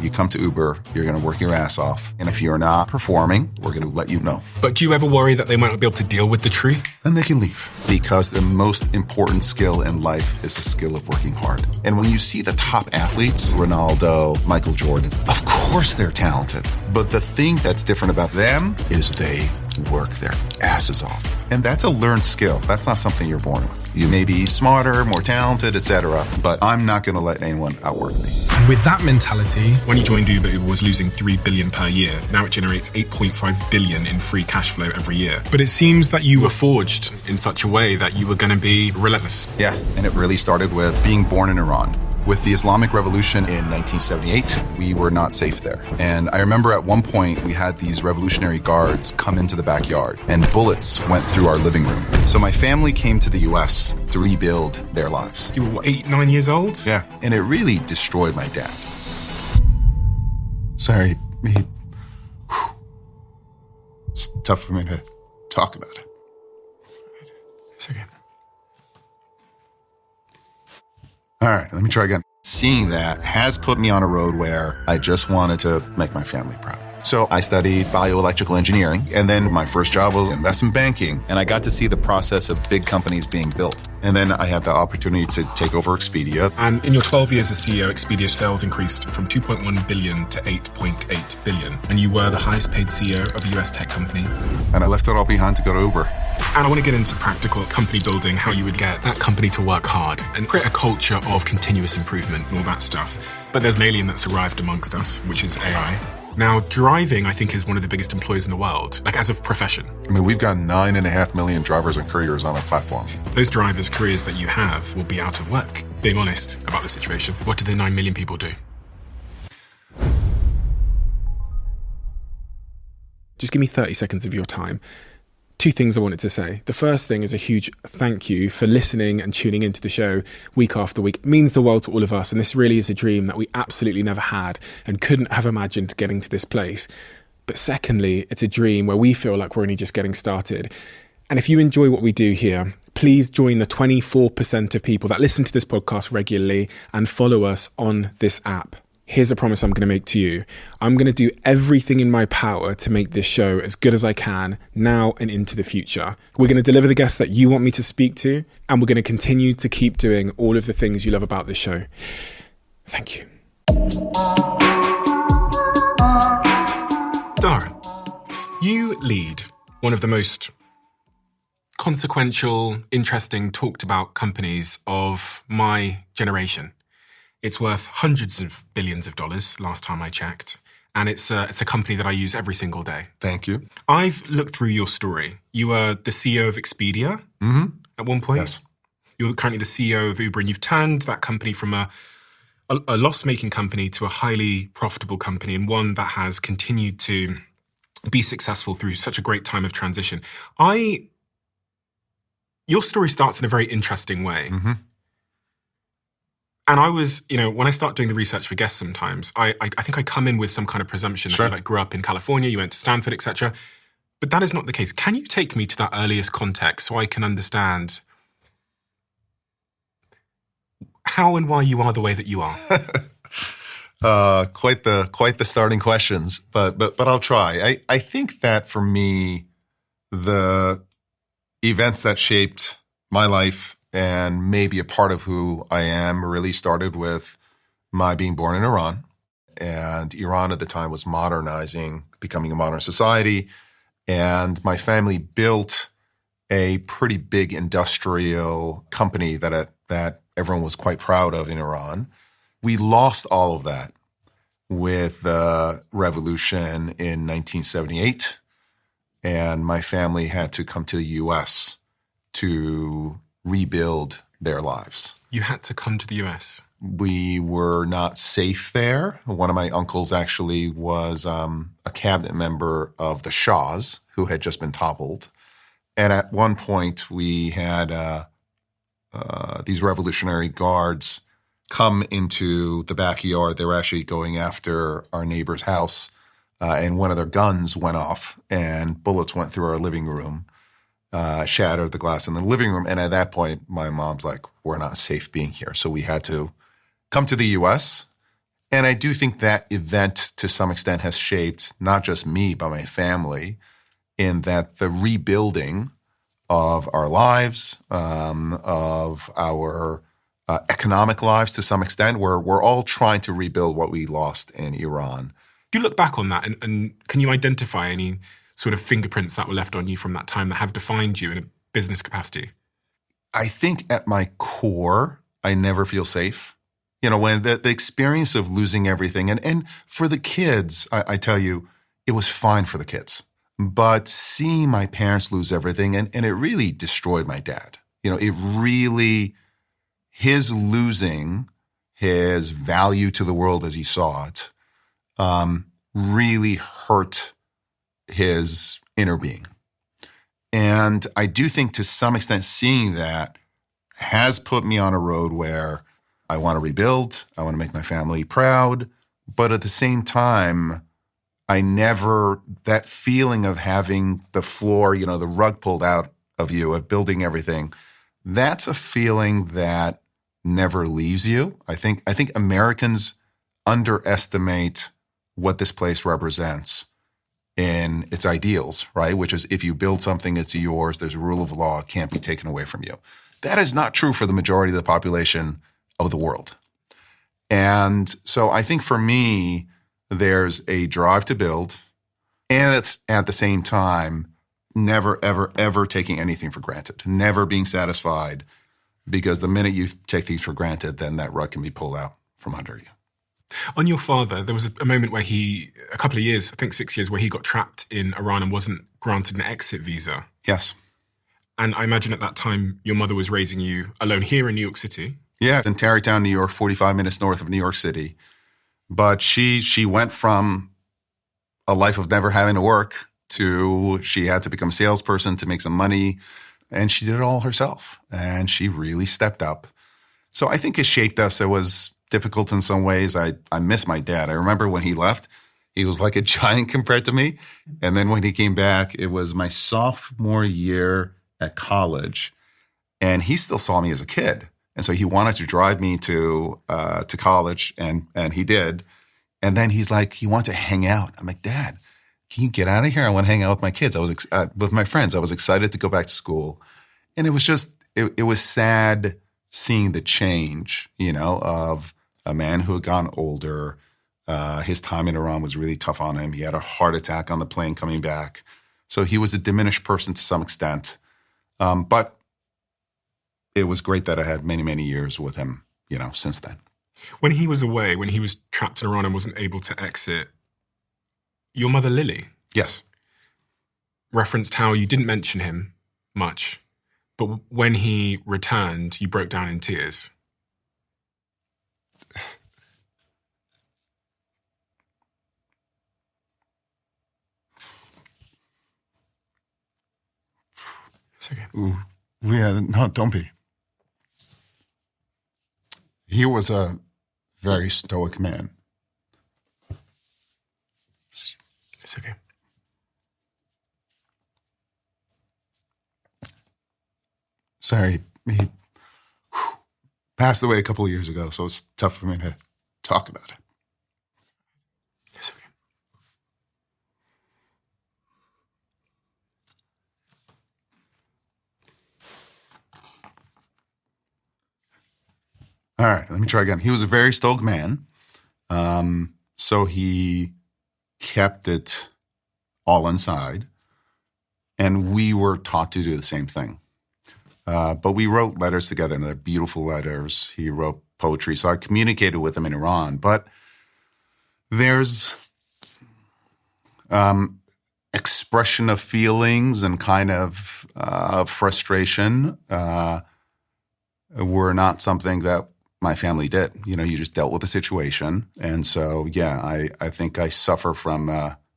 You come to Uber, you're going to work your ass off. And if you're not performing, we're going to let you know. But do you ever worry that they might not be able to deal with the truth? Then they can leave. Because the most important skill in life is the skill of working hard. And when you see the top athletes, Ronaldo, Michael Jordan, of course they're talented. But the thing that's different about them is they work their asses off. And that's a learned skill. That's not something you're born with. You may be smarter, more talented, etc., but I'm not going to let anyone outwork me. With that mentality, when you joined Uber, Uber was losing $3 billion per year. Now it generates $8.5 billion in free cash flow every year. But it seems that you were forged in such a way that you were going to be relentless. Yeah, and it really started with being born in Iran. With the Islamic Revolution in 1978, we were not safe there. And I remember at one point we had these revolutionary guards come into the backyard and bullets went through our living room. So my family came to the US to rebuild their lives. You were, what, 8, 9 years old? Yeah, and it really destroyed my dad. Sorry, it's tough for me to talk about it. It's okay. All right, let me try again. Seeing that has put me on a road where I just wanted to make my family proud. So I studied bioelectrical engineering, and then my first job was investment banking, and I got to see the process of big companies being built. And then I had the opportunity to take over Expedia. And in your 12 years as CEO, Expedia sales increased from 2.1 billion to 8.8 billion. And you were the highest paid CEO of a US tech company. And I left it all behind to go to Uber. And I want to get into practical company building, how you would get that company to work hard and create a culture of continuous improvement and all that stuff. But there's an alien that's arrived amongst us, which is AI. Now, driving, I think, is one of the biggest employers in the world, like as a profession. I mean, we've got 9.5 million drivers and couriers on our platform. Those drivers, couriers that you have will be out of work. Being honest about the situation, what do the 9 million people do? Just give me 30 seconds of your time. 2 things I wanted to say. The first thing is a huge thank you for listening and tuning into the show week after week. It means the world to all of us, and this really is a dream that we absolutely never had and couldn't have imagined getting to this place. But secondly, it's a dream where we feel like we're only just getting started. And if you enjoy what we do here, please join the 24% of people that listen to this podcast regularly and follow us on this app. Here's a promise I'm going to make to you. I'm going to do everything in my power to make this show as good as I can now and into the future. We're going to deliver the guests that you want me to speak to, and we're going to continue to keep doing all of the things you love about this show. Thank you. Dara, you lead one of the most consequential, interesting, talked about companies of my generation. It's worth hundreds of billions of dollars last time I checked. And it's a company that I use every single day. Thank you. I've looked through your story. You were the CEO of Expedia at one point. Yes. You're currently the CEO of Uber, and you've turned that company from a loss-making company to a highly profitable company, and one that has continued to be successful through such a great time of transition. Your story starts in a very interesting way. Mm-hmm. And I was, when I start doing the research for guests sometimes, I think I come in with some kind of presumption that you grew up in California, you went to Stanford, etc. But that is not the case. Can you take me to that earliest context so I can understand how and why you are the way that you are? Quite the starting questions, but I'll try. I think that for me, the events that shaped my life and maybe a part of who I am really started with my being born in Iran. And Iran at the time was modernizing, becoming a modern society. And my family built a pretty big industrial company that everyone was quite proud of in Iran. We lost all of that with the revolution in 1978. And my family had to come to the US to rebuild their lives. You had to come to the US? We were not safe there. One of my uncles actually was a cabinet member of the Shah's who had just been toppled. And at one point we had these revolutionary guards come into the backyard. They were actually going after our neighbor's house, and one of their guns went off and bullets went through our living room. Shattered the glass in the living room. And at that point, my mom's like, we're not safe being here. So we had to come to the US. And I do think that event to some extent has shaped not just me, but my family, in that the rebuilding of our lives, of our economic lives to some extent, where we're all trying to rebuild what we lost in Iran. Do you look back on that and can you identify any sort of fingerprints that were left on you from that time that have defined you in a business capacity? I think at my core, I never feel safe. When the experience of losing everything, and for the kids, I tell you, it was fine for the kids. But seeing my parents lose everything, and it really destroyed my dad. His losing his value to the world as he saw it, really hurt his inner being. And I do think to some extent seeing that has put me on a road where I want to rebuild, I want to make my family proud, but at the same time, that feeling of having the floor, the rug pulled out of you, of building everything, that's a feeling that never leaves you. I think Americans underestimate what this place represents in its ideals, right? Which is if you build something, it's yours. There's a rule of law. It can't be taken away from you. That is not true for the majority of the population of the world. And so I think for me, there's a drive to build, and it's at the same time, never, ever, ever taking anything for granted, never being satisfied, because the minute you take things for granted, then that rug can be pulled out from under you. On your father, there was a moment where a couple of years, I think 6 years, where he got trapped in Iran and wasn't granted an exit visa. Yes. And I imagine at that time, your mother was raising you alone here in New York City. Yeah, in Tarrytown, New York, 45 minutes north of New York City. But she went from a life of never having to work to she had to become a salesperson to make some money. And she did it all herself. And she really stepped up. So I think it shaped us. It was difficult in some ways. I miss my dad. I remember when he left, he was like a giant compared to me. And then when he came back, it was my sophomore year at college. And he still saw me as a kid. And so he wanted to drive me to college, and he did. And then he's like, he wanted to hang out. I'm like, Dad, can you get out of here? I want to hang out with my kids. I was with my friends. I was excited to go back to school. And it was just, it was sad seeing the change, of a man who had gotten older. His time in Iran was really tough on him. He had a heart attack on the plane coming back. So he was a diminished person to some extent. But it was great that I had many, many years with him, since then. When he was away, when he was trapped in Iran and wasn't able to exit, your mother, Lily, yes, referenced how you didn't mention him much, but when he returned, you broke down in tears. It's okay. Ooh. Yeah, no, don't be. He was a very stoic man. It's okay. Sorry, he passed away a couple of years ago, so it's tough for me to talk about it. It's okay. All right, let me try again. He was a very stoic man, so he kept it all inside, and we were taught to do the same thing. But we wrote letters together, and they're beautiful letters. He wrote poetry, so I communicated with him in Iran. But there's expression of feelings and kind of frustration were not something that my family did. You just dealt with the situation. And so, yeah, I think I suffer from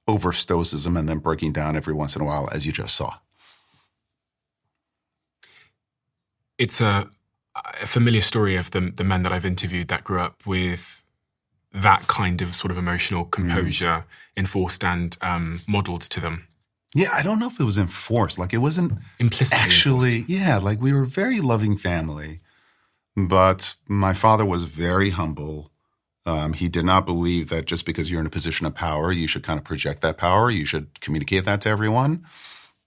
over stoicism and then breaking down every once in a while, as you just saw. It's a familiar story of the men that I've interviewed that grew up with that kind of sort of emotional composure enforced and modeled to them. Yeah, I don't know if it was enforced. Like, it wasn't implicitly actually enforced. Yeah, like we were a very loving family. But my father was very humble, He did not believe that just because you're in a position of power, you should kind of project that power. You should communicate that to everyone.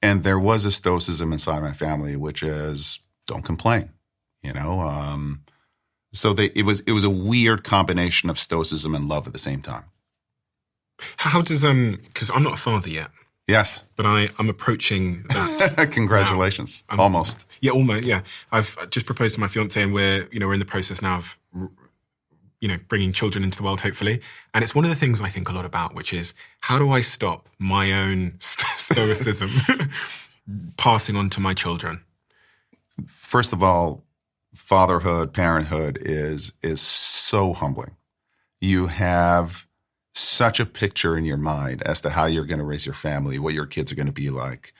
And there was a stoicism inside my family, which is don't complain, you know. So it was a weird combination of stoicism and love at the same time. How does because I'm not a father yet. Yes, but I'm approaching that. Congratulations! Almost. Yeah, almost. Yeah, I've just proposed to my fiance, and we're in the process now of bringing children into the world, hopefully. And it's one of the things I think a lot about, which is how do I stop my own stoicism passing on to my children? First of all, fatherhood, parenthood is so humbling. You have such a picture in your mind as to how you're going to raise your family, what your kids are going to be like,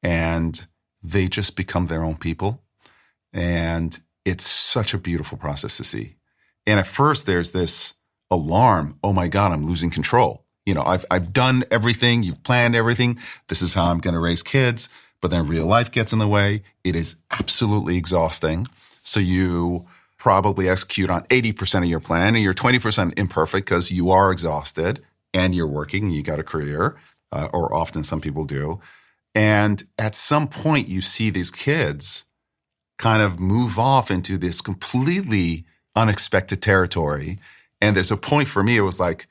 and they just become their own people. And it's such a beautiful process to see. And at first there's this alarm, oh my God, I'm losing control. I've done everything, you've planned everything. This is how I'm going to raise kids. But then real life gets in the way. It is absolutely exhausting. So you probably execute on 80% of your plan and you're 20% imperfect because you are exhausted and you're working and you got a career, or often some people do. And at some point you see these kids kind of move off into this completely unexpected territory. And there's a point for me, it was like,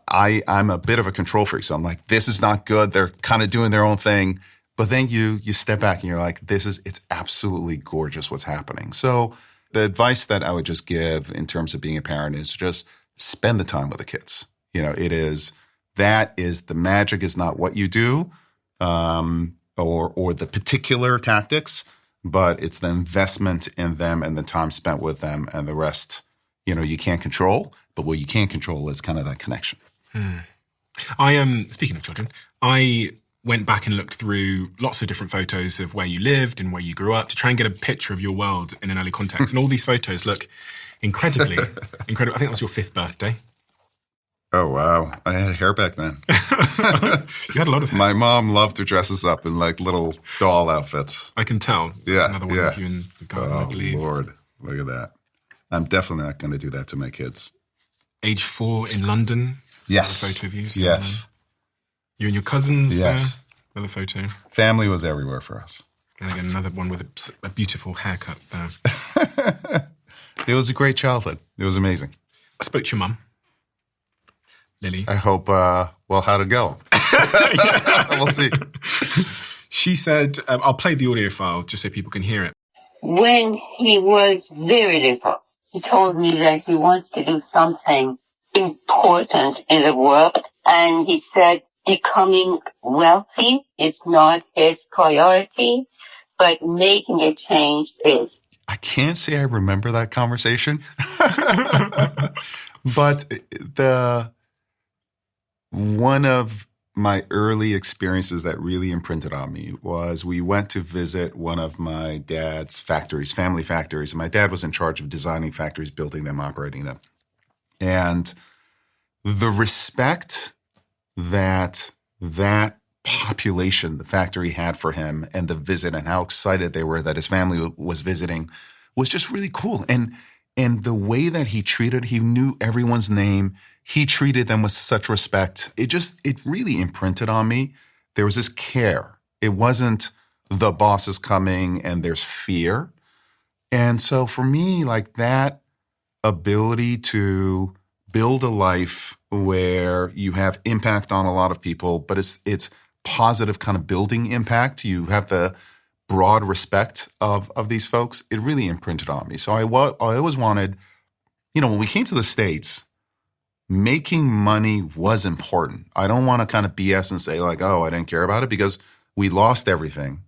I'm a bit of a control freak. So I'm like, this is not good. They're kind of doing their own thing. But then you step back and you're like, it's absolutely gorgeous what's happening. So the advice that I would just give in terms of being a parent is just spend the time with the kids. That is the magic is not what you do, or the particular tactics, but it's the investment in them and the time spent with them, and the rest, you can't control. But what you can control is kind of that connection. I am speaking of children. I went back and looked through lots of different photos of where you lived and where you grew up to try and get a picture of your world in an early context. And all these photos look incredibly. I think that was your 5th birthday. Oh, wow. I had hair back then. You had a lot of hair. My mom loved to dress us up in like little doll outfits. I can tell. There's another one of you in the garden, I believe. Oh, Lord. Look at that. I'm definitely not going to do that to my kids. Age 4 in London. Yes. A photo of you. Yes. You and your cousins. Yes. Another photo. Family was everywhere for us. And again, another one with a beautiful haircut there. It was a great childhood. It was amazing. I spoke to your mum, Lily. I hope, how'd it go? We'll see. She said, I'll play the audio file just so people can hear it. When he was very little, he told me that he wants to do something important in the world. And he said becoming wealthy is not his priority, but making a change is. I can't say I remember that conversation, but one of my early experiences that really imprinted on me was we went to visit one of my dad's factories, family factories, and my dad was in charge of designing factories, building them, operating them. And the respect that population, the factory had for him, and the visit and how excited they were that his family was visiting was just really cool. And the way that he knew everyone's name. He treated them with such respect. It really imprinted on me. There was this care. It wasn't the boss is coming and there's fear. And so for me, like that ability to build a life where you have impact on a lot of people, but it's positive kind of building impact. You have the broad respect of these folks. It really imprinted on me. So I always wanted, when we came to the States, making money was important. I don't want to kind of BS and say like, oh, I didn't care about it because we lost everything.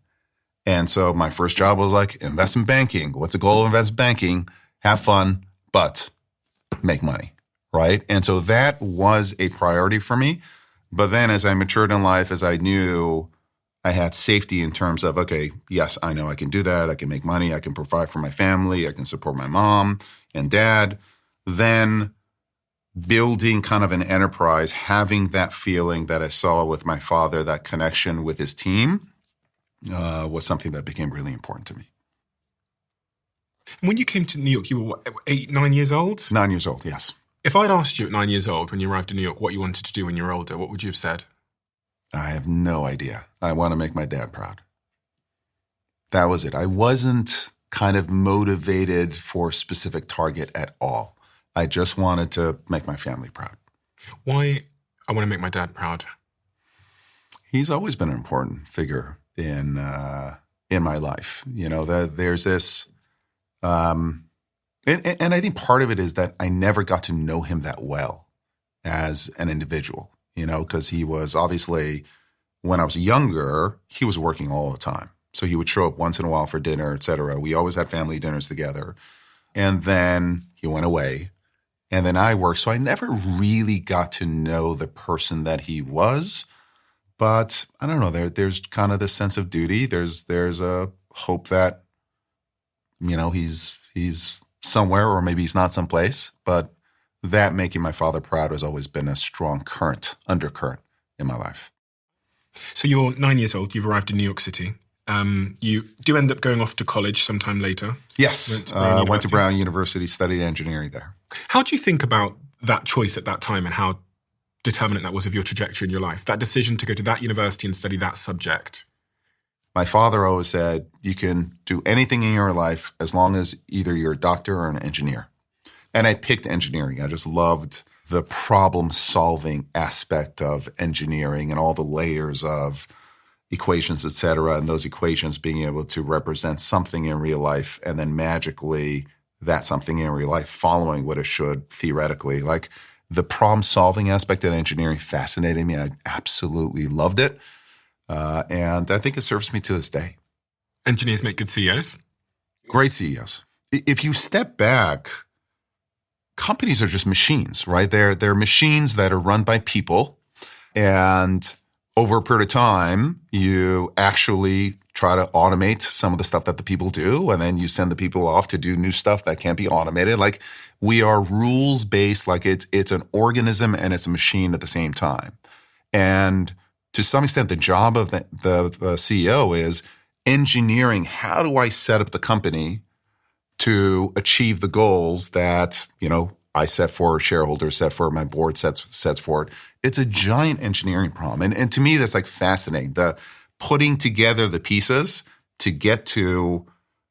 And so my first job was like investment banking. What's the goal of investment banking? Have fun, but make money, right? And so that was a priority for me. But then as I matured in life, as I knew I had safety in terms of, okay, yes, I know I can do that. I can make money. I can provide for my family. I can support my mom and dad. Then building kind of an enterprise, having that feeling that I saw with my father, that connection with his team, was something that became really important to me. When you came to New York, you were what, 8, 9 years old? 9 years old, yes. If I'd asked you at 9 years old when you arrived in New York what you wanted to do when you were older, what would you have said? I have no idea. I want to make my dad proud. That was it. I wasn't kind of motivated for a specific target at all. I just wanted to make my family proud. Why I want to make my dad proud? He's always been an important figure in my life. You know, there's this, and I think part of it is that I never got to know him that well as an individual. You know, because he was obviously, when I was younger, he was working all the time. So he would show up once in a while for dinner, et cetera. We always had family dinners together. And then he went away. And then I worked. So I never really got to know the person that he was. But I don't know, there's kind of this sense of duty. There's a hope that, you know, he's somewhere, or maybe he's not someplace. But that making my father proud has always been a strong undercurrent in my life. So you're 9 years old. You've arrived in New York City. You do end up going off to college sometime later. Yes. Went to Brown University, studied engineering there. How do you think about that choice at that time and how determinant that was of your trajectory in your life? That decision to go to that university and study that subject? My father always said, you can do anything in your life as long as either you're a doctor or an engineer. And I picked engineering. I just loved the problem-solving aspect of engineering and all the layers of equations, et cetera, and those equations being able to represent something in real life, and then magically that something in real life following what it should theoretically. Like, the problem-solving aspect of engineering fascinated me. I absolutely loved it. And I think it serves me to this day. Engineers make good CEOs? Great CEOs. If you step back, companies are just machines, right? They're machines that are run by people. And over a period of time, you actually try to automate some of the stuff that the people do. And then you send the people off to do new stuff that can't be automated. Like, we are rules-based, like it's an organism and it's a machine at the same time. And to some extent, the job of the CEO is engineering, how do I set up the company to achieve the goals that, you know, I set for shareholders, set for my board, sets for it. It's a giant engineering problem. And to me, that's like fascinating. The putting together the pieces to get to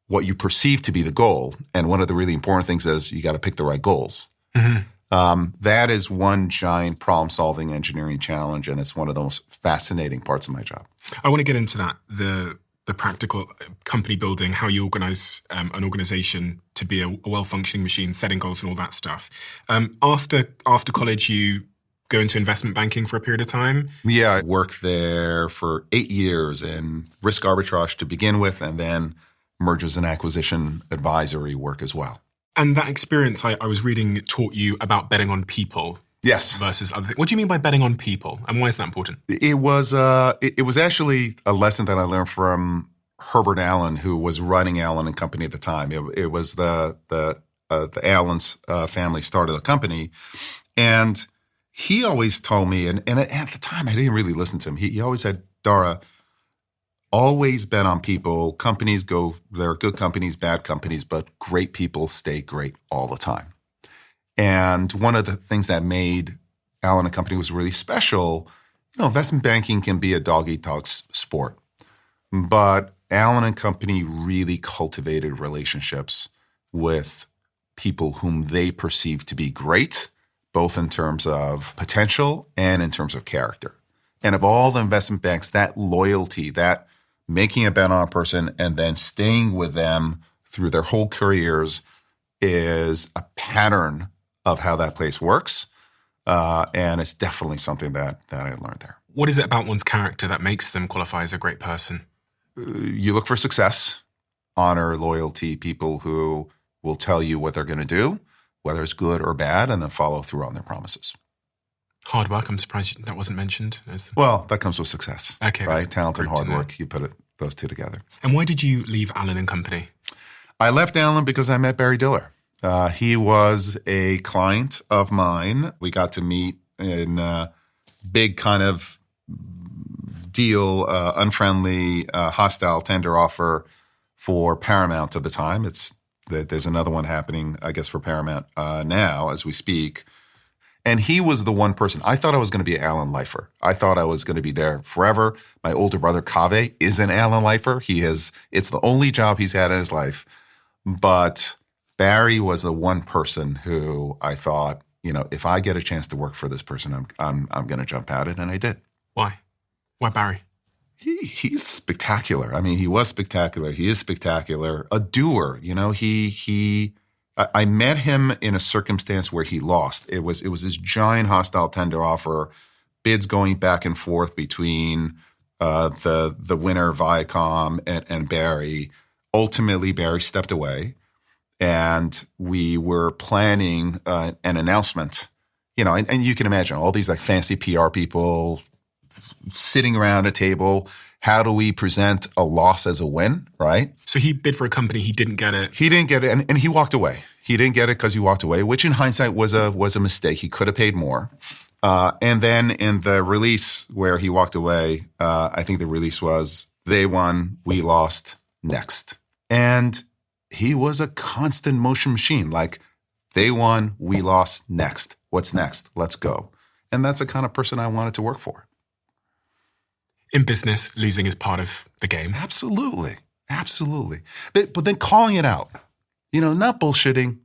what you perceive to be the goal. And one of the really important things is you got to pick the right goals. Mm-hmm. That is one giant problem-solving engineering challenge, and it's one of the most fascinating parts of my job. I want to get into that, the practical company building, how you organize an organization to be a well-functioning machine, setting goals and all that stuff. After college, you go into investment banking for a period of time? Yeah, I worked there for 8 years in risk arbitrage to begin with, and then mergers and acquisition advisory work as well. And that experience, I was reading, taught you about betting on people. Yes. Versus other things. What do you mean by betting on people, and why is that important? It was actually a lesson that I learned from Herbert Allen, who was running Allen and Company at the time. It was the Allen's family started the company, and he always told me, and at the time I didn't really listen to him. He always said, Dara, always bet on people. Companies go, there are good companies, bad companies, but great people stay great all the time. And one of the things that made Allen and Company was really special, you know, investment banking can be a dog-eat-dog sport, but Allen and Company really cultivated relationships with people whom they perceived to be great, both in terms of potential and in terms of character. And of all the investment banks, that loyalty, that making a bet on a person and then staying with them through their whole careers is a pattern of how that place works. And it's definitely something that I learned there. What is it about one's character that makes them qualify as a great person? You look for success, honor, loyalty, people who will tell you what they're going to do, whether it's good or bad, and then follow through on their promises. Hard work, I'm surprised that wasn't mentioned. Well, that comes with success. Okay, right? Talent and hard work, you put those two together. And why did you leave Allen and Company? I left Allen because I met Barry Diller. He was a client of mine. We got to meet in a big kind of deal, unfriendly, hostile tender offer for Paramount at the time. There's another one happening, I guess, for Paramount now as we speak. And he was the one person. I thought I was going to be Alan Lifer. I thought I was going to be there forever. My older brother, Kaveh, is an Alan Lifer. It's the only job he's had in his life. But Barry was the one person who I thought, if I get a chance to work for this person, I'm going to jump at it. And I did. Why? Why Barry? He's spectacular. I mean, he was spectacular. He is spectacular. A doer, I met him in a circumstance where he lost. It was this giant hostile tender offer, bids going back and forth between the winner, Viacom, and Barry. Ultimately, Barry stepped away, and we were planning an announcement. And you can imagine all these like fancy PR people sitting around a table. How do we present a loss as a win, right? So he bid for a company, he didn't get it. He didn't get it, and he walked away. He didn't get it because he walked away, which in hindsight was a mistake. He could have paid more. And then in the release where he walked away, I think the release was, they won, we lost, next. And he was a constant motion machine. Like, they won, we lost, next. What's next? Let's go. And that's the kind of person I wanted to work for. In business, losing is part of the game. Absolutely. Absolutely. But then calling it out, not bullshitting,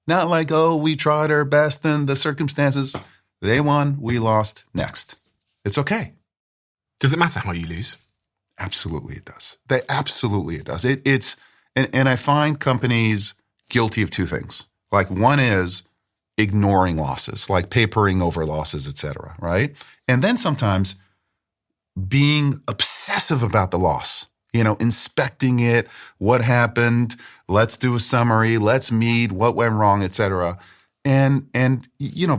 not like, oh, we tried our best in the circumstances. They won, we lost, next. It's okay. Does it matter how you lose? Absolutely it does. Absolutely it does. And I find companies guilty of two things. Like, one is ignoring losses, like papering over losses, et cetera, right? And then sometimes being obsessive about the loss, inspecting it, what happened, let's do a summary, let's meet, what went wrong, et cetera. And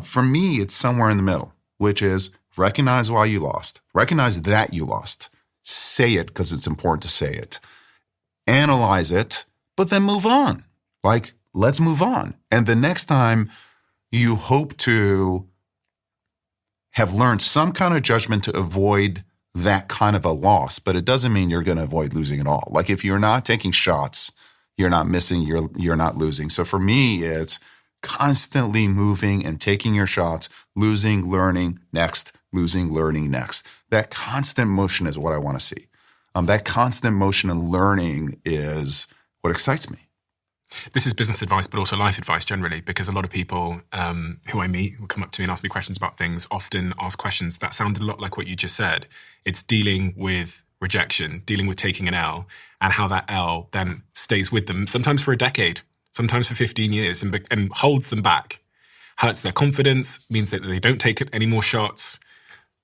for me, it's somewhere in the middle, which is recognize why you lost, recognize that you lost, say it because it's important to say it, analyze it, but then move on. Like, let's move on. And the next time you hope to have learned some kind of judgment to avoid that kind of a loss, but it doesn't mean you're going to avoid losing at all. Like, if you're not taking shots, you're not missing, you're not losing. So for me, it's constantly moving and taking your shots, losing, learning, next, losing, learning, next. That constant motion is what I want to see. That constant motion and learning is what excites me. This is business advice, but also life advice generally, because a lot of people who I meet who come up to me and ask me questions about things often ask questions that sounded a lot like what you just said. It's dealing with rejection, dealing with taking an L, and how that L then stays with them, sometimes for a decade, sometimes for 15 years, and holds them back, hurts their confidence, means that they don't take any more shots,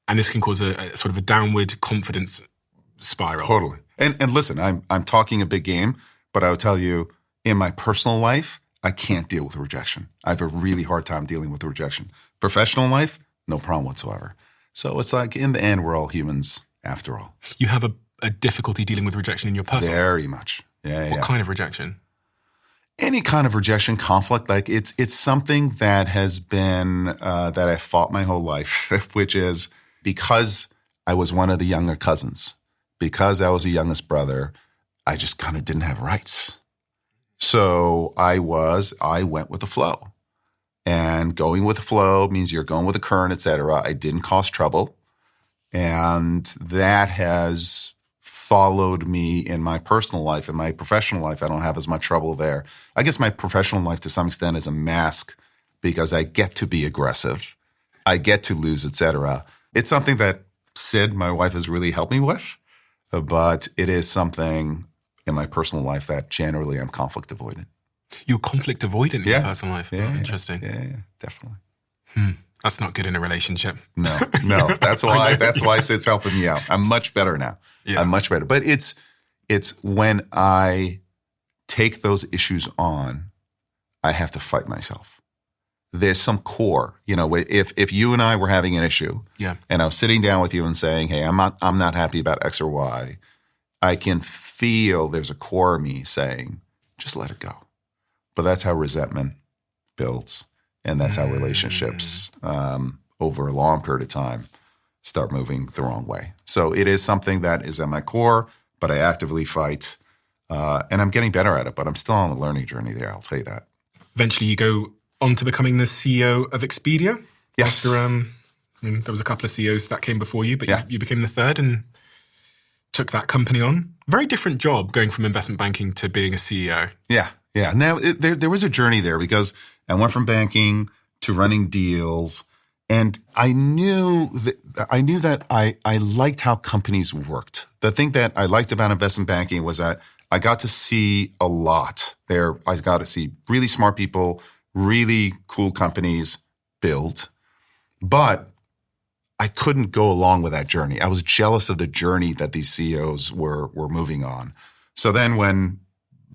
and this can cause a sort of a downward confidence spiral. Totally. And listen, I'm talking a big game, but I would tell you, in my personal life, I can't deal with rejection. I have a really hard time dealing with rejection. Professional life, no problem whatsoever. So it's like, in the end, we're all humans after all. You have a difficulty dealing with rejection in your personal life? Very much. Yeah. What kind of rejection? Any kind of rejection, conflict. Like, it's something that has been, that I fought my whole life, which is because I was one of the younger cousins, because I was the youngest brother, I just kind of didn't have rights. So I went with the flow, and going with the flow means you're going with the current, et cetera. I didn't cause trouble. And that has followed me in my personal life. In my professional life, I don't have as much trouble there. I guess my professional life to some extent is a mask because I get to be aggressive. I get to lose, et cetera. It's something that Sid, my wife, has really helped me with, but it is something in my personal life that generally I'm conflict avoidant. You're conflict avoidant in your personal life? Yeah, interesting. Yeah, definitely. That's not good in a relationship. No. That's why Sid's helping me out. I'm much better now. Yeah. I'm much better. But it's when I take those issues on, I have to fight myself. There's some core, if you and I were having an issue, and I was sitting down with you and saying, hey, I'm not happy about X or Y, I can feel there's a core of me saying, just let it go. But that's how resentment builds. And that's how relationships over a long period of time start moving the wrong way. So it is something that is at my core, but I actively fight. And I'm getting better at it, but I'm still on a learning journey there, I'll tell you that. Eventually you go on to becoming the CEO of Expedia? Yes. After, there was a couple of CEOs that came before you, but you became the third and took that company on. Very different job going from investment banking to being a CEO. Yeah. Now, there was a journey there because I went from banking to running deals, and I knew that I liked how companies worked. The thing that I liked about investment banking was that I got to see a lot there. I got to see really smart people, really cool companies build, but I couldn't go along with that journey. I was jealous of the journey that these CEOs were moving on. So then when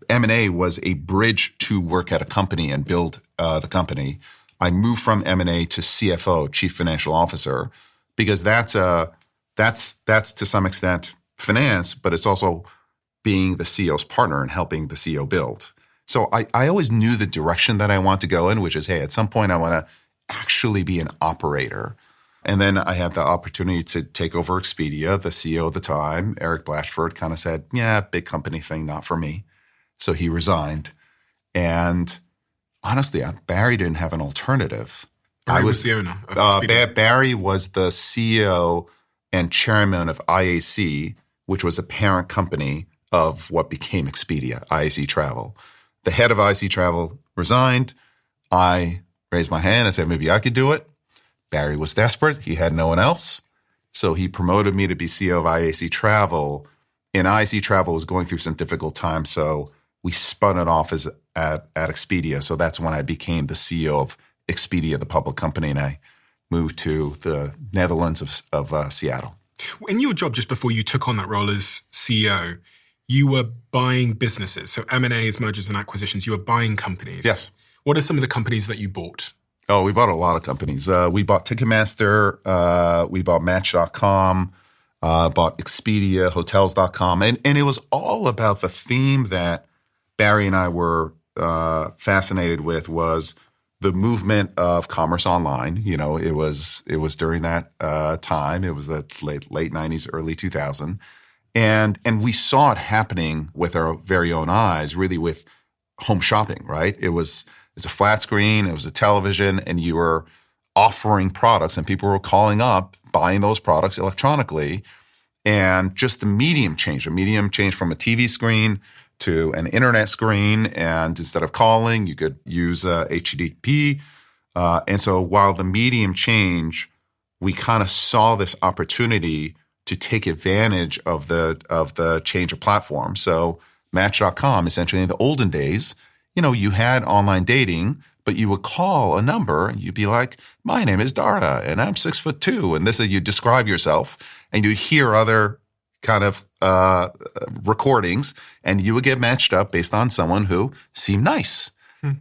M&A was a bridge to work at a company and build the company, I moved from M&A to CFO, Chief Financial Officer, because that's to some extent finance, but it's also being the CEO's partner and helping the CEO build. So I always knew the direction that I want to go in, which is, hey, at some point I want to actually be an operator. And then I had the opportunity to take over Expedia. The CEO at the time, Eric Blatchford, kind of said, yeah, big company thing, not for me. So he resigned. And honestly, Barry didn't have an alternative. Barry was the owner of Expedia. Barry was the CEO and chairman of IAC, which was a parent company of what became Expedia, IAC Travel. The head of IAC Travel resigned. I raised my hand and said, maybe I could do it. Barry was desperate. He had no one else. So he promoted me to be CEO of IAC Travel. And IAC Travel was going through some difficult times. So we spun it off at Expedia. So that's when I became the CEO of Expedia, the public company. And I moved to the Netherlands of Seattle. In your job, just before you took on that role as CEO, you were buying businesses. So M&As, mergers and acquisitions, you were buying companies. Yes. What are some of the companies that you bought? Oh, we bought a lot of companies. We bought Ticketmaster. We bought Match.com, bought Expedia, Hotels.com. And it was all about the theme that Barry and I were fascinated with was the movement of commerce online. You know, it was during that time. It was the late 90s, early 2000. And we saw it happening with our very own eyes, really with home shopping, right? It's a flat screen, it was a television, and you were offering products and people were calling up, buying those products electronically. And just the medium changed. The medium changed from a TV screen to an internet screen. And instead of calling, you could use HTTP. And so while the medium changed, we kind of saw this opportunity to take advantage of the change of platform. So Match.com, essentially in the olden days, you know, you had online dating, but you would call a number and you'd be like, my name is Dara and I'm 6'2". And this is, you describe yourself and you'd hear other kind of recordings and you would get matched up based on someone who seemed nice.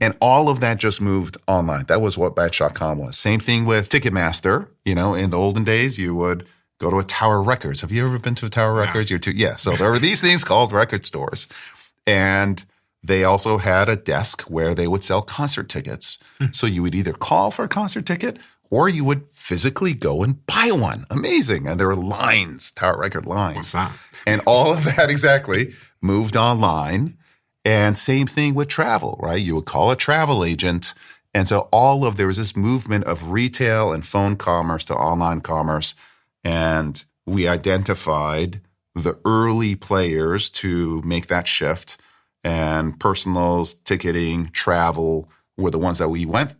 And all of that just moved online. That was what Match.com was. Same thing with Ticketmaster. You know, in the olden days, you would go to a Tower Records. Have you ever been to a Tower Records? Yeah. So there were these things called record stores. And they also had a desk where they would sell concert tickets. So you would either call for a concert ticket or you would physically go and buy one. Amazing. And there were lines, Tower Record lines. What's that? And all of that exactly moved online. And same thing with travel, right? You would call a travel agent. And so there was this movement of retail and phone commerce to online commerce. And we identified the early players to make that shift. And personals, ticketing, travel were the ones that we went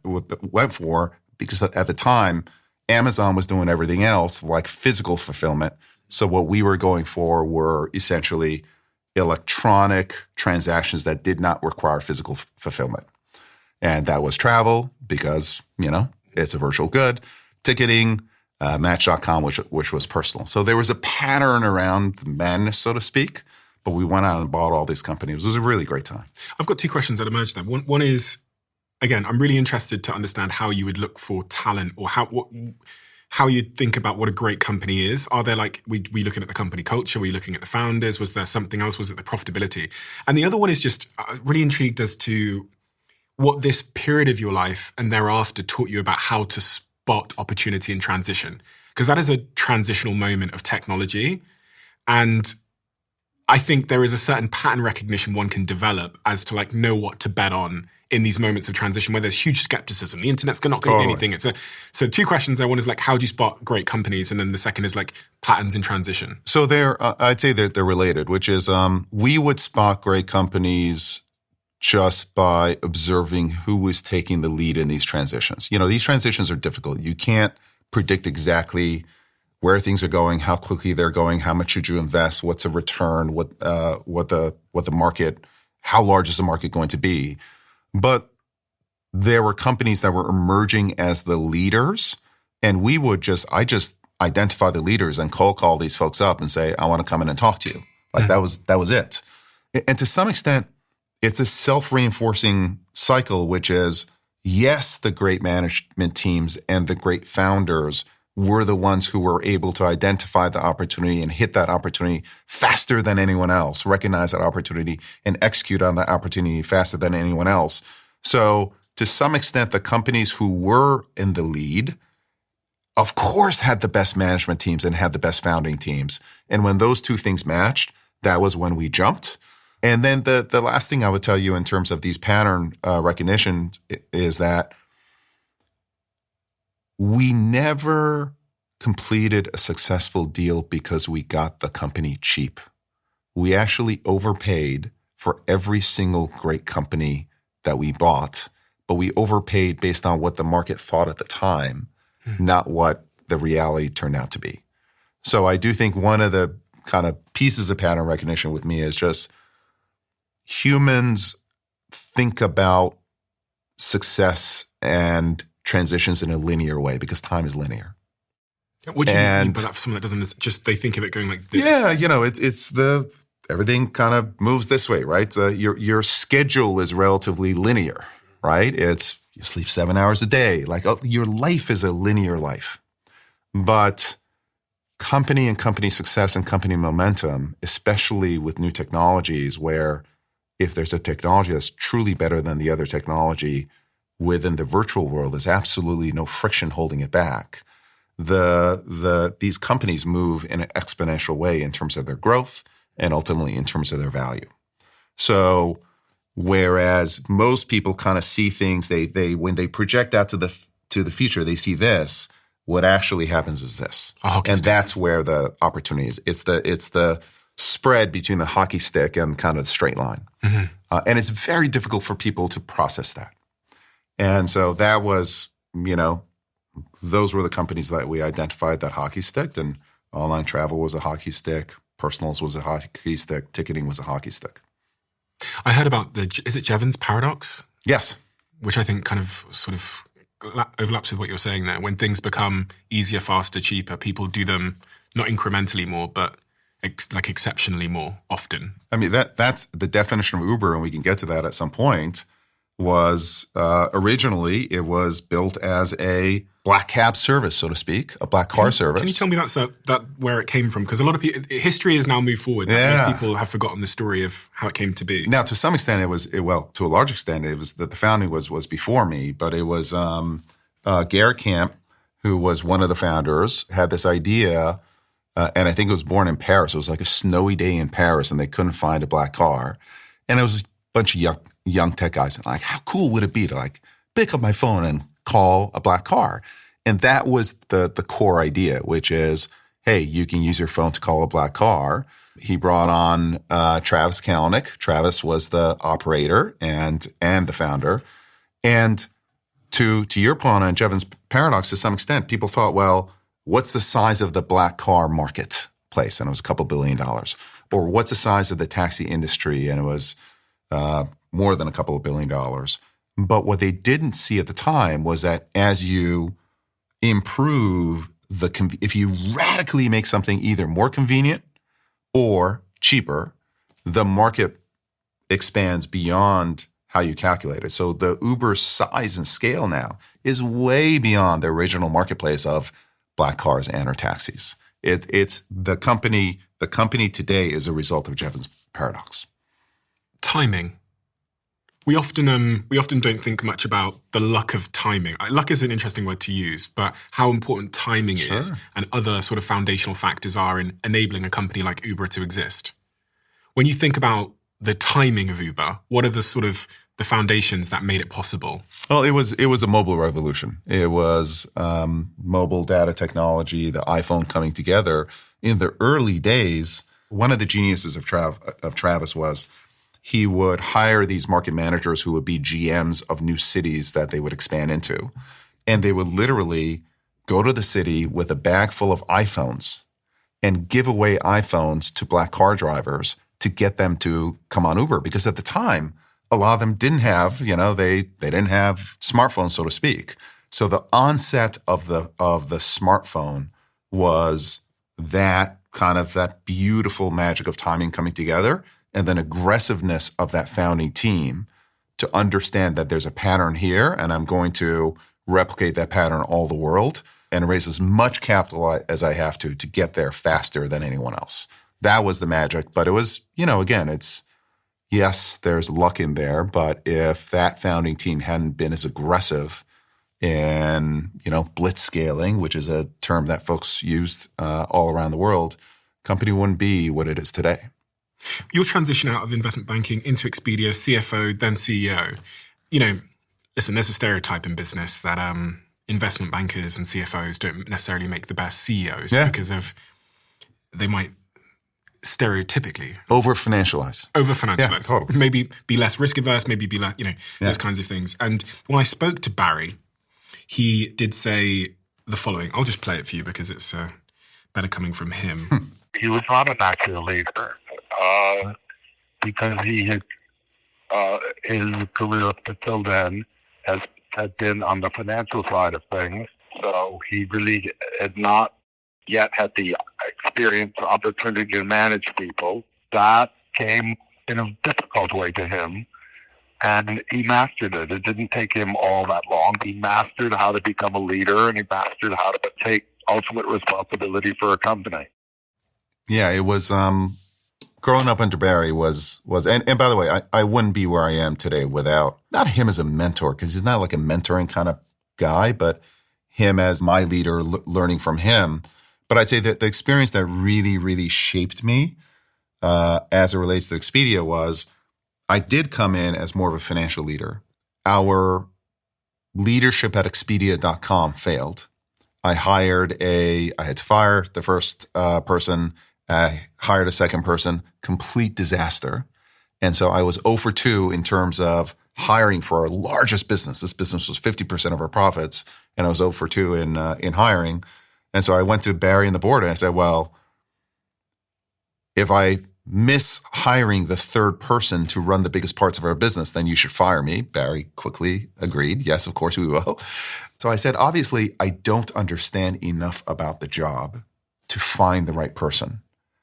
for because at the time, Amazon was doing everything else like physical fulfillment. So what we were going for were essentially electronic transactions that did not require physical fulfillment. And that was travel because, you know, it's a virtual good, ticketing, Match.com, which was personal. So there was a pattern around the madness, so to speak. But we went out and bought all these companies. It was a really great time. I've got two questions that emerged there. One is, again, I'm really interested to understand how you would look for talent or how you think about what a great company is. Are there we looking at the company culture? Were we looking at the founders? Was there something else? Was it the profitability? And the other one is just really intrigued as to what this period of your life and thereafter taught you about how to spot opportunity and transition. Because that is a transitional moment of technology. And I think there is a certain pattern recognition one can develop as to know what to bet on in these moments of transition where there's huge skepticism. The internet's not going to do anything. So two questions there. One is like, how do you spot great companies? And then the second is like patterns in transition. So I'd say they're related, which is we would spot great companies just by observing who is taking the lead in these transitions. These transitions are difficult. You can't predict exactly where things are going, how quickly they're going, how much should you invest, what's a return, what the market, how large is the market going to be. But there were companies that were emerging as the leaders, and I just identify the leaders and cold call these folks up and say, I want to come in and talk to you. Like that was it. And to some extent, it's a self-reinforcing cycle, which is, yes, the great management teams and the great founders were the ones who were able to identify the opportunity and hit that opportunity faster than anyone else, recognize that opportunity and execute on that opportunity faster than anyone else. So to some extent, the companies who were in the lead, of course, had the best management teams and had the best founding teams. And when those two things matched, that was when we jumped. And then the last thing I would tell you in terms of these pattern recognition is that we never completed a successful deal because we got the company cheap. We actually overpaid for every single great company that we bought, but we overpaid based on what the market thought at the time, not what the reality turned out to be. So I do think one of the kind of pieces of pattern recognition with me is just humans think about success and transitions in a linear way because time is linear. What do you mean by that for someone that doesn't just, they think of it going like this? Yeah, it's everything kind of moves this way, right? Your schedule is relatively linear, right? It's you sleep 7 hours a day. Like your life is a linear life. But company and company success and company momentum, especially with new technologies where if there's a technology that's truly better than the other technology within the virtual world, there's absolutely no friction holding it back. These companies move in an exponential way in terms of their growth and ultimately in terms of their value. So whereas most people kind of see things, they when they project out to the future, they see this. What actually happens is this, and that's where the opportunity is. It's the spread between the hockey stick and kind of the straight line. Mm-hmm. And it's very difficult for people to process that. And so that was, those were the companies that we identified that hockey stick, and online travel was a hockey stick, personals was a hockey stick, ticketing was a hockey stick. I heard about is it Jevons paradox? Yes. Which I think kind of sort of overlaps with what you're saying there. When things become easier, faster, cheaper, people do them not incrementally more, but like exceptionally more often. I mean, that's the definition of Uber, and we can get to that at some point, was originally it was built as a black cab service, so to speak, a black car service. Can you tell me that where it came from? Because a lot of people, history has now moved forward. Yeah. Most people have forgotten the story of how it came to be. Now, to some extent, to a large extent, it was that the founding was before me, but it was Garrett Camp, who was one of the founders, had this idea, and I think it was born in Paris. It was like a snowy day in Paris, and they couldn't find a black car. And it was a bunch of young tech guys, and like, how cool would it be to like pick up my phone and call a black car? And that was the core idea, which is, hey, you can use your phone to call a black car. He brought on Travis Kalanick. Travis was the operator and the founder. And to your point on Jevons paradox, to some extent, people thought, well, what's the size of the black car marketplace? And it was a couple $2 billion. Or what's the size of the taxi industry? And it was more than a couple $2 billion. But what they didn't see at the time was that as you improve if you radically make something either more convenient or cheaper, the market expands beyond how you calculate it. So the Uber size and scale now is way beyond the original marketplace of black cars and or taxis. It's the company today is a result of Jevons paradox. Timing. We often don't think much about the luck of timing. Luck is an interesting word to use, but how important timing is and other sort of foundational factors are in enabling a company like Uber to exist. When you think about the timing of Uber, what are the sort of the foundations that made it possible? Well, it was a mobile revolution. It was mobile data technology, the iPhone coming together. In the early days, one of the geniuses of Travis was he would hire these market managers who would be GMs of new cities that they would expand into. And they would literally go to the city with a bag full of iPhones and give away iPhones to black car drivers to get them to come on Uber. Because at the time, a lot of them didn't have, they didn't have smartphones, so to speak. So the onset of the smartphone was that beautiful magic of timing coming together, and then aggressiveness of that founding team to understand that there's a pattern here, and I'm going to replicate that pattern all the world and raise as much capital as I have to get there faster than anyone else. That was the magic. But it was, again, yes, there's luck in there, but if that founding team hadn't been as aggressive in, blitz scaling, which is a term that folks used all around the world, company wouldn't be what it is today. Your transition out of investment banking into Expedia, CFO, then CEO. Listen, there's a stereotype in business that investment bankers and CFOs don't necessarily make the best CEOs because they might stereotypically over-financialize. Yeah, totally. Maybe be less risk-averse, maybe be less, those kinds of things. And when I spoke to Barry, he did say the following. I'll just play it for you because it's better coming from him. He was not a natural leader because he had his career up until then had been on the financial side of things. So he really had not yet had the experience or opportunity to manage people. That came in a difficult way to him, and he mastered it. It didn't take him all that long. He mastered how to become a leader, and he mastered how to take ultimate responsibility for a company. Yeah, it was growing up under Barry was and by the way, I wouldn't be where I am today without not him as a mentor, because he's not like a mentoring kind of guy, but him as my leader, learning from him. But I'd say that the experience that really, really shaped me as it relates to Expedia was I did come in as more of a financial leader. Our leadership at Expedia.com failed. I had to fire the first person. I hired a second person, complete disaster. And so I was 0 for 2 in terms of hiring for our largest business. This business was 50% of our profits, and I was 0 for 2 in hiring. And so I went to Barry and the board and I said, well, if I miss hiring the third person to run the biggest parts of our business, then you should fire me. Barry quickly agreed. Yes, of course we will. So I said, obviously, I don't understand enough about the job to find the right person.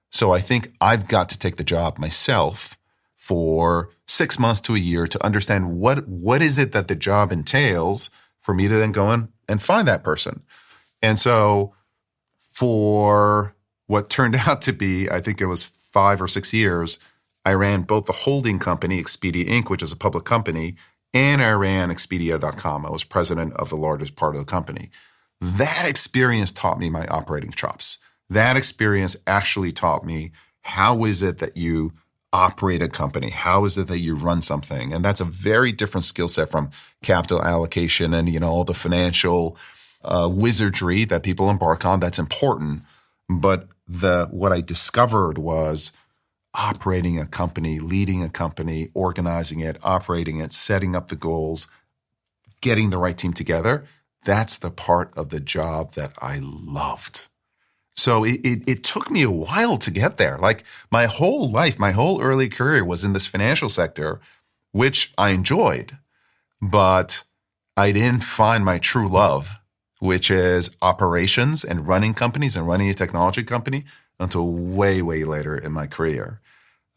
So I think I've got to take the job myself for 6 months to a year to understand what is it that the job entails for me to then go in and find that person. And so for what turned out to be, I think it was 5 or 6 years, I ran both the holding company, Expedia Inc., which is a public company, and I ran Expedia.com. I was president of the largest part of the company. That experience taught me my operating chops. That experience actually taught me how is it that you operate a company? How is it that you run something? And that's a very different skill set from capital allocation and, all the financial wizardry that people embark on. That's important. But what I discovered was operating a company, leading a company, organizing it, operating it, setting up the goals, getting the right team together. That's the part of the job that I loved. So it took me a while to get there. Like my whole life, my whole early career was in this financial sector, which I enjoyed, but I didn't find my true love, which is operations and running companies and running a technology company, until way, way later in my career.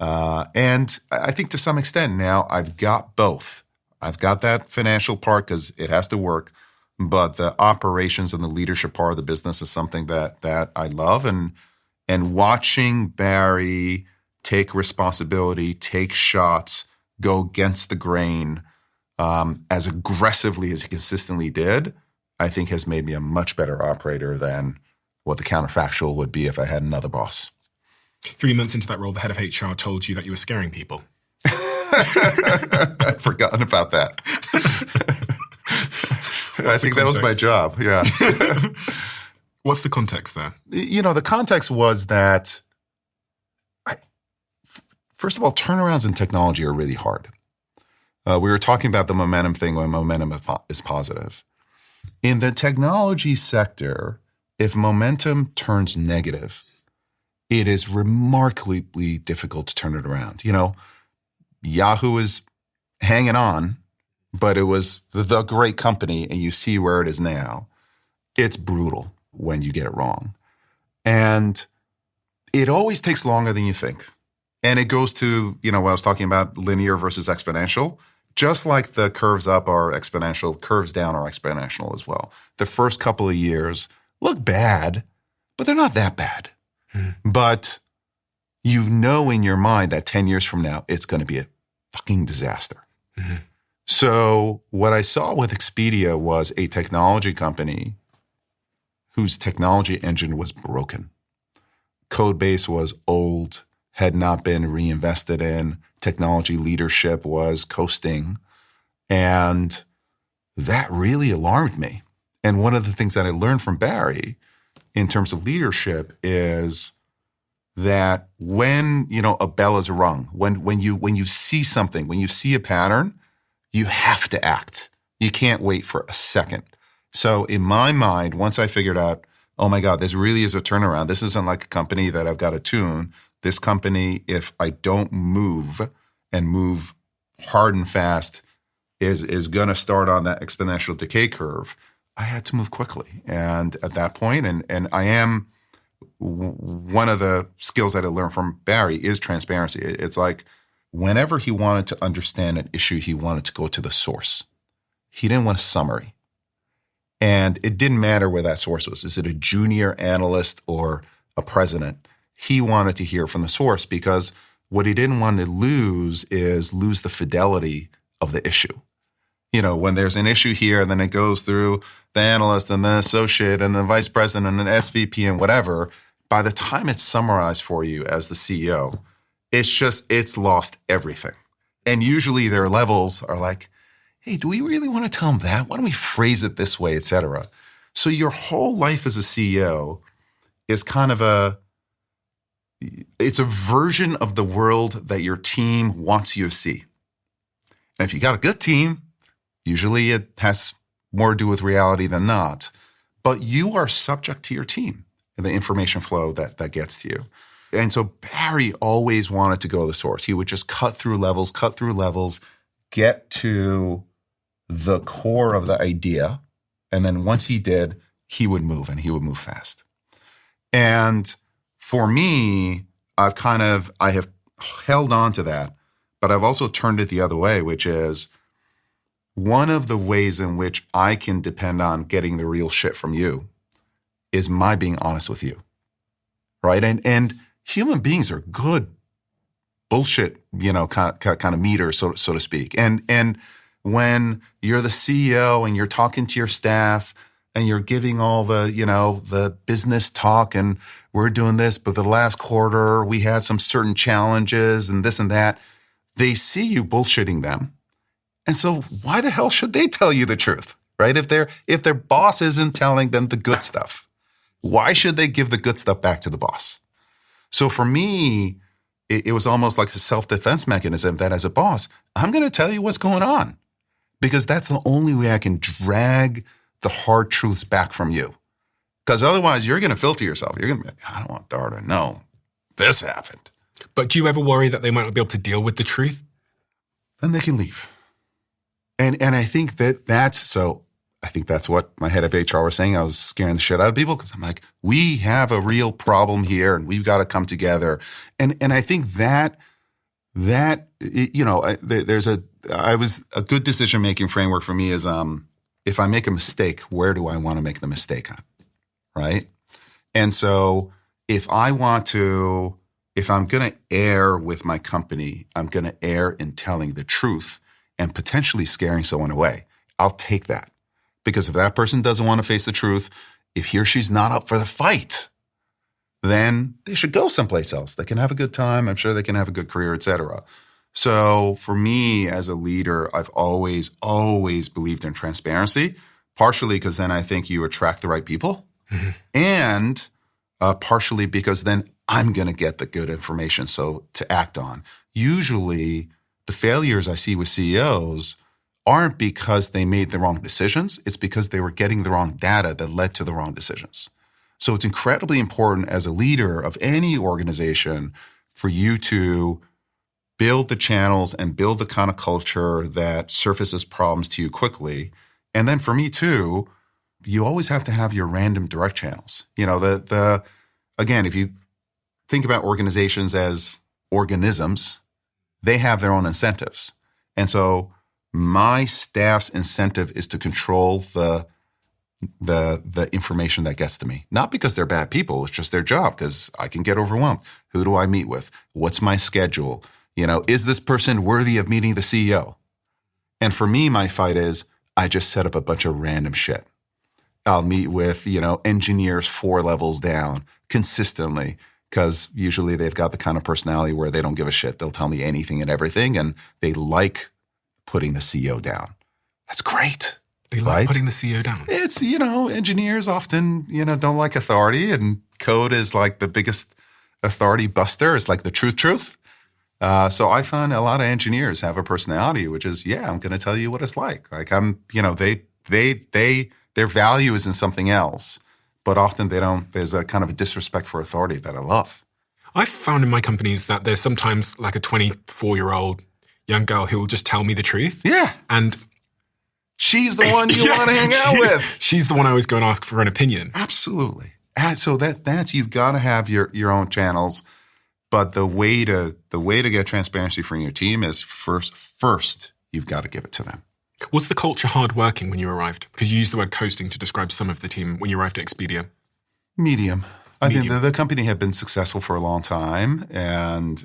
And I think to some extent now I've got both. I've got that financial part because it has to work, but the operations and the leadership part of the business is something that I love. And watching Barry take responsibility, take shots, go against the grain as aggressively as he consistently did, I think has made me a much better operator than what the counterfactual would be if I had another boss. 3 months into that role, the head of HR told you that you were scaring people. I'd forgotten about that. I think that was my job. Yeah. What's the context there? The context was that, first of all, turnarounds in technology are really hard. We were talking about the momentum thing when momentum is positive. In the technology sector, if momentum turns negative, it is remarkably difficult to turn it around. Yahoo is hanging on, but it was the great company, and you see where it is now. It's brutal when you get it wrong. And it always takes longer than you think. And it goes to, what I was talking about, linear versus exponential. Just like the curves up are exponential, curves down are exponential as well. The first couple of years look bad, but they're not that bad. But in your mind that 10 years from now, it's going to be a fucking disaster. So what I saw with Expedia was a technology company whose technology engine was broken. Code base was old, had not been reinvested in. Technology leadership was coasting. And that really alarmed me. And one of the things that I learned from Barry in terms of leadership is that when, a bell is rung, when you see something, when you see a pattern, you have to act. You can't wait for a second. So in my mind, once I figured out, oh my God, this really is a turnaround. This isn't like a company that I've got to tune. This company, if I don't move and move hard and fast, is going to start on that exponential decay curve. I had to move quickly. And at that point, and I am, one of the skills that I learned from Barry is transparency. It's like whenever he wanted to understand an issue, he wanted to go to the source. He didn't want a summary. And it didn't matter where that source was. Is it a junior analyst or a president? He wanted to hear from the source because what he didn't want to lose is lose the fidelity of the issue. When there's an issue here and then it goes through the analyst and the associate and the vice president and an SVP and whatever, by the time it's summarized for you as the CEO, it's lost everything. And usually their levels are like, hey, do we really want to tell them that? Why don't we phrase it this way, et cetera? So your whole life as a CEO is kind of it's a version of the world that your team wants you to see. And if you got a good team, usually it has more to do with reality than not. But you are subject to your team and the information flow that gets to you. And so Barry always wanted to go to the source. He would just cut through levels, get to the core of the idea. And then once he did, he would move, and he would move fast. And for me, I have held on to that, but I've also turned it the other way, which is one of the ways in which I can depend on getting the real shit from you is my being honest with you, right? And human beings are good bullshit, kind of meters, so to speak. And when you're the CEO and you're talking to your staff and you're giving all the, the business talk and we're doing this, but the last quarter we had some certain challenges and this and that, they see you bullshitting them. And so why the hell should they tell you the truth, right? If their boss isn't telling them the good stuff, why should they give the good stuff back to the boss? So for me, it was almost like a self-defense mechanism that as a boss, I'm going to tell you what's going on because that's the only way I can drag the hard truths back from you. Because otherwise you're going to filter yourself. You're going to be like, I don't want Dara to know this happened. But do you ever worry that they might not be able to deal with the truth? Then they can leave. And I think that's what my head of HR was saying. I was scaring the shit out of people because I'm like, we have a real problem here and we've got to come together. And I think that there's a good decision-making framework for me is if I make a mistake, where do I want to make the mistake on? Right? And so if I'm going to err with my company, I'm going to err in telling the truth and potentially scaring someone away. I'll take that. Because if that person doesn't want to face the truth, if he or she's not up for the fight, then they should go someplace else. They can have a good time. I'm sure they can have a good career, et cetera. So for me as a leader, I've always believed in transparency, partially because then I think you attract the right people, and partially because then I'm going to get the good information to act on. Usually the failures I see with CEOs aren't because they made the wrong decisions. It's because they were getting the wrong data that led to the wrong decisions. So it's incredibly important as a leader of any organization for you to build the channels and build the kind of culture that surfaces problems to you quickly. And then for me too, you always have to have your random direct channels. Again, if you think about organizations as organisms, they have their own incentives. And so my staff's incentive is to control the information that gets to me. Not because they're bad people, it's just their job, because I can get overwhelmed. Who do I meet with? What's my schedule? Is this person worthy of meeting the CEO? And for me, my fight is I just set up a bunch of random shit. I'll meet with, engineers 4 levels down consistently, because usually they've got the kind of personality where they don't give a shit. They'll tell me anything and everything, and they like putting the CEO down. That's great. They like putting the CEO down. It's, engineers often, don't like authority, and code is like the biggest authority buster. It's like the truth. So I find a lot of engineers have a personality, which is, I'm going to tell you what it's like. Like their value is in something else, but often there's a kind of a disrespect for authority that I love. I've found in my companies that there's sometimes like a 24-year-old young girl who will just tell me the truth. Yeah. And she's the one you want to hang out with. She's the one I always go and ask for an opinion. Absolutely. So that's you've got to have your own channels. But the way to get transparency from your team is first you've got to give it to them. Was the culture hardworking when you arrived? Because you used the word coasting to describe some of the team when you arrived at Expedia. Medium. I think the company had been successful for a long time and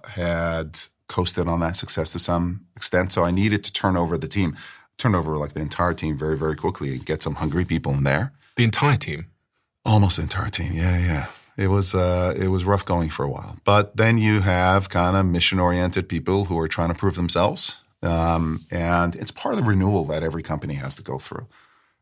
had coasted on that success to some extent. So I needed to turn over the team, like the entire team very, very quickly and get some hungry people in there. The entire team? Almost the entire team. Yeah. It was rough going for a while. But then you have kind of mission-oriented people who are trying to prove themselves. And it's part of the renewal that every company has to go through.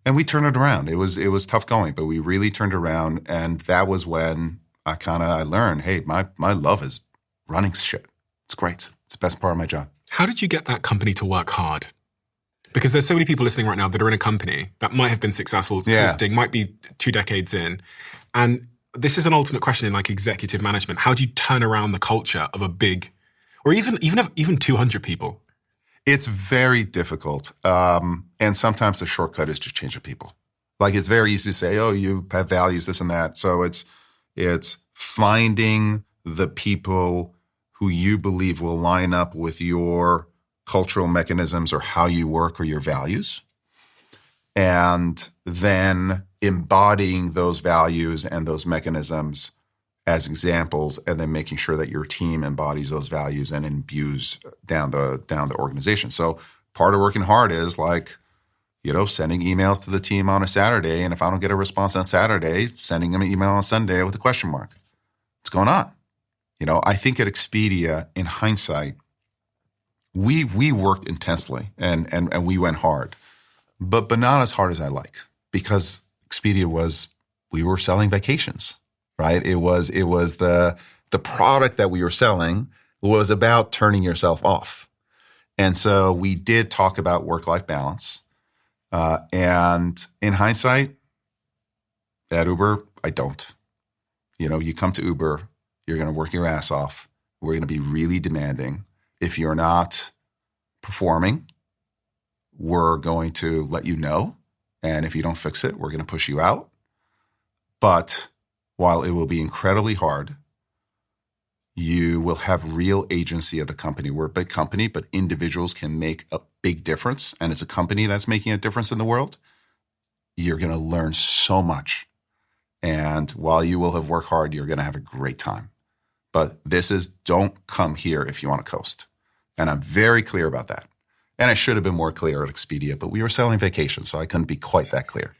And we turned it around. It was tough going, but we really turned around. And that was when I learned, hey, my love is running shit. It's great. It's the best part of my job. How did you get that company to work hard? Because there's so many people listening right now that are in a company that might have been successful, coasting, might be 2 decades in. And this is an ultimate question in like executive management. How do you turn around the culture of a big, or even 200 people? It's very difficult. And sometimes the shortcut is just change the people. Like it's very easy to say, oh, you have values, this and that. So it's finding the people who you believe will line up with your cultural mechanisms or how you work or your values. And then embodying those values and those mechanisms as examples, and then making sure that your team embodies those values and imbues down the organization. So part of working hard is like, sending emails to the team on a Saturday, and if I don't get a response on Saturday, sending them an email on Sunday with a question mark. What's going on? I think at Expedia, in hindsight, we worked intensely and we went hard, but not as hard as I like, because Expedia we were selling vacations. Right? It was the product that we were selling was about turning yourself off. And so we did talk about work-life balance. And in hindsight, at Uber, I don't. You come to Uber, you're going to work your ass off. We're going to be really demanding. If you're not performing, we're going to let you know. And if you don't fix it, we're going to push you out. But while it will be incredibly hard, you will have real agency of the company. We're a big company, but individuals can make a big difference. And it's a company that's making a difference in the world. You're going to learn so much. And while you will have worked hard, you're going to have a great time. But don't come here if you want to coast. And I'm very clear about that. And I should have been more clear at Expedia, but we were selling vacations, so I couldn't be quite that clear.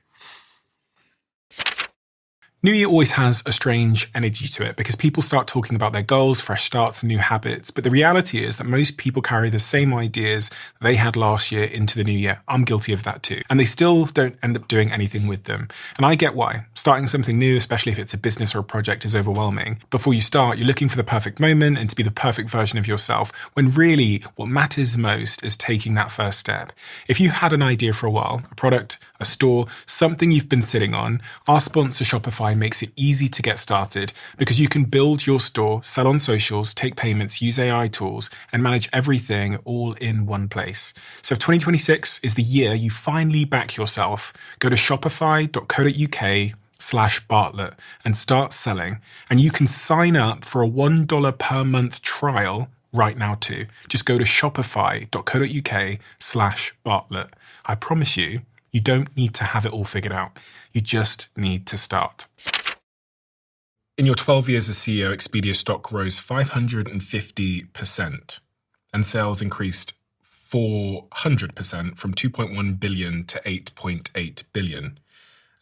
New Year always has a strange energy to it because people start talking about their goals, fresh starts, and new habits. But the reality is that most people carry the same ideas they had last year into the new year. I'm guilty of that too. And they still don't end up doing anything with them. And I get why. Starting something new, especially if it's a business or a project, is overwhelming. Before you start, you're looking for the perfect moment and to be the perfect version of yourself, when really what matters most is taking that first step. If you had an idea for a while, a product, a store, something you've been sitting on, our sponsor Shopify makes it easy to get started because you can build your store, sell on socials, take payments, use AI tools, and manage everything all in one place. So if 2026 is the year you finally back yourself, go to shopify.co.uk/Bartlett and start selling. And you can sign up for a $1 per month trial right now too. Just go to shopify.co.uk/Bartlett. I promise you, you don't need to have it all figured out. You just need to start. In your 12 years as CEO, Expedia stock rose 550% and sales increased 400% from 2.1 billion to 8.8 billion.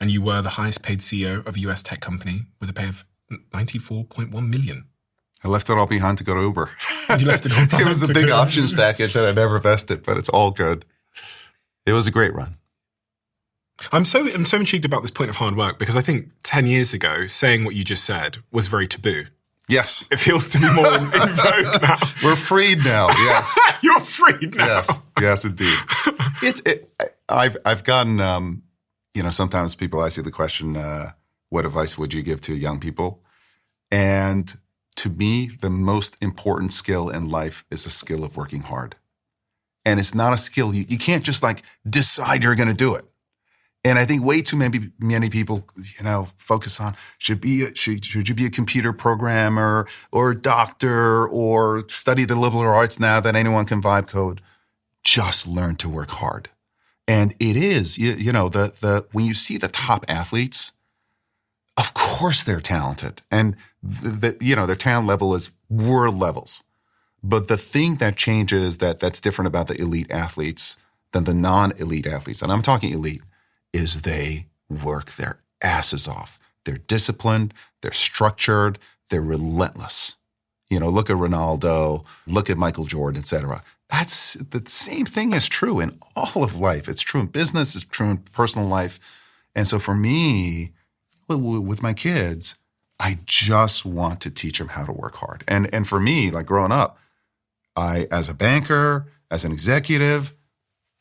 And you were the highest paid CEO of a US tech company with a pay of 94.1 million. I left it all behind to go to Uber. You left it all behind. It was a big options package that I never vested, but it's all good. It was a great run. I'm so intrigued about this point of hard work because I think 10 years ago, saying what you just said was very taboo. Yes. It feels to be more in vogue now. We're freed now, yes. You're freed now. Yes, indeed. I've gotten, sometimes people ask you the question, what advice would you give to young people? And to me, the most important skill in life is the skill of working hard. And it's not a skill, you can't just decide you're going to do it. And I think way too many people, focus on should you be a computer programmer or a doctor or study the liberal arts now that anyone can vibe code. Just learn to work hard. And it is, when you see the top athletes, of course they're talented. And their talent level is world levels. But the thing that changes that's different about the elite athletes than the non-elite athletes, and I'm talking elite, is they work their asses off. They're disciplined, they're structured, they're relentless. Look at Ronaldo, look at Michael Jordan, et cetera. That's the same thing is true in all of life. It's true in business, it's true in personal life. And so for me, with my kids, I just want to teach them how to work hard. And for me, growing up, as a banker, as an executive,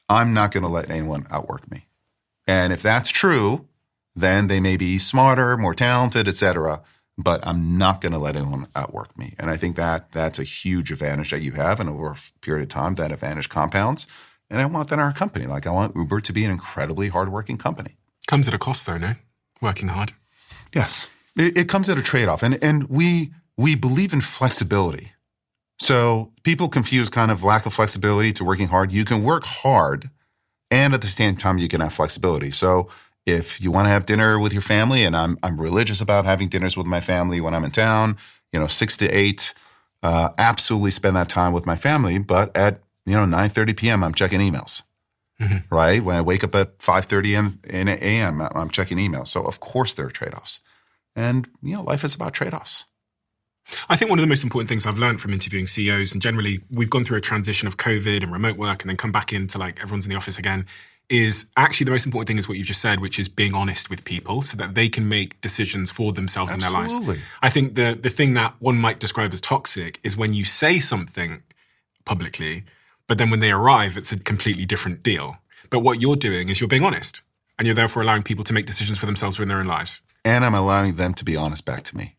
I'm not going to let anyone outwork me. And if that's true, then they may be smarter, more talented, et cetera, but I'm not going to let anyone outwork me. And I think that's a huge advantage that you have. And over a period of time, that advantage compounds. And I want that in our company. I want Uber to be an incredibly hardworking company. Comes at a cost though, no? Working hard. Yes. It comes at a trade-off. And we believe in flexibility. So people confuse kind of lack of flexibility to working hard. You can work hard and at the same time, you can have flexibility. So if you want to have dinner with your family, and I'm religious about having dinners with my family when I'm in town, 6 to 8, absolutely spend that time with my family. But at 9:30 p.m., I'm checking emails, right? When I wake up at 5:30 a.m., I'm checking emails. So of course there are trade-offs, and life is about trade-offs. I think one of the most important things I've learned from interviewing CEOs, and generally we've gone through a transition of COVID and remote work and then come back into everyone's in the office again, is actually the most important thing is what you've just said, which is being honest with people so that they can make decisions for themselves in their lives. I think the thing that one might describe as toxic is when you say something publicly, but then when they arrive, it's a completely different deal. But what you're doing is you're being honest, and you're therefore allowing people to make decisions for themselves within their own lives. And I'm allowing them to be honest back to me.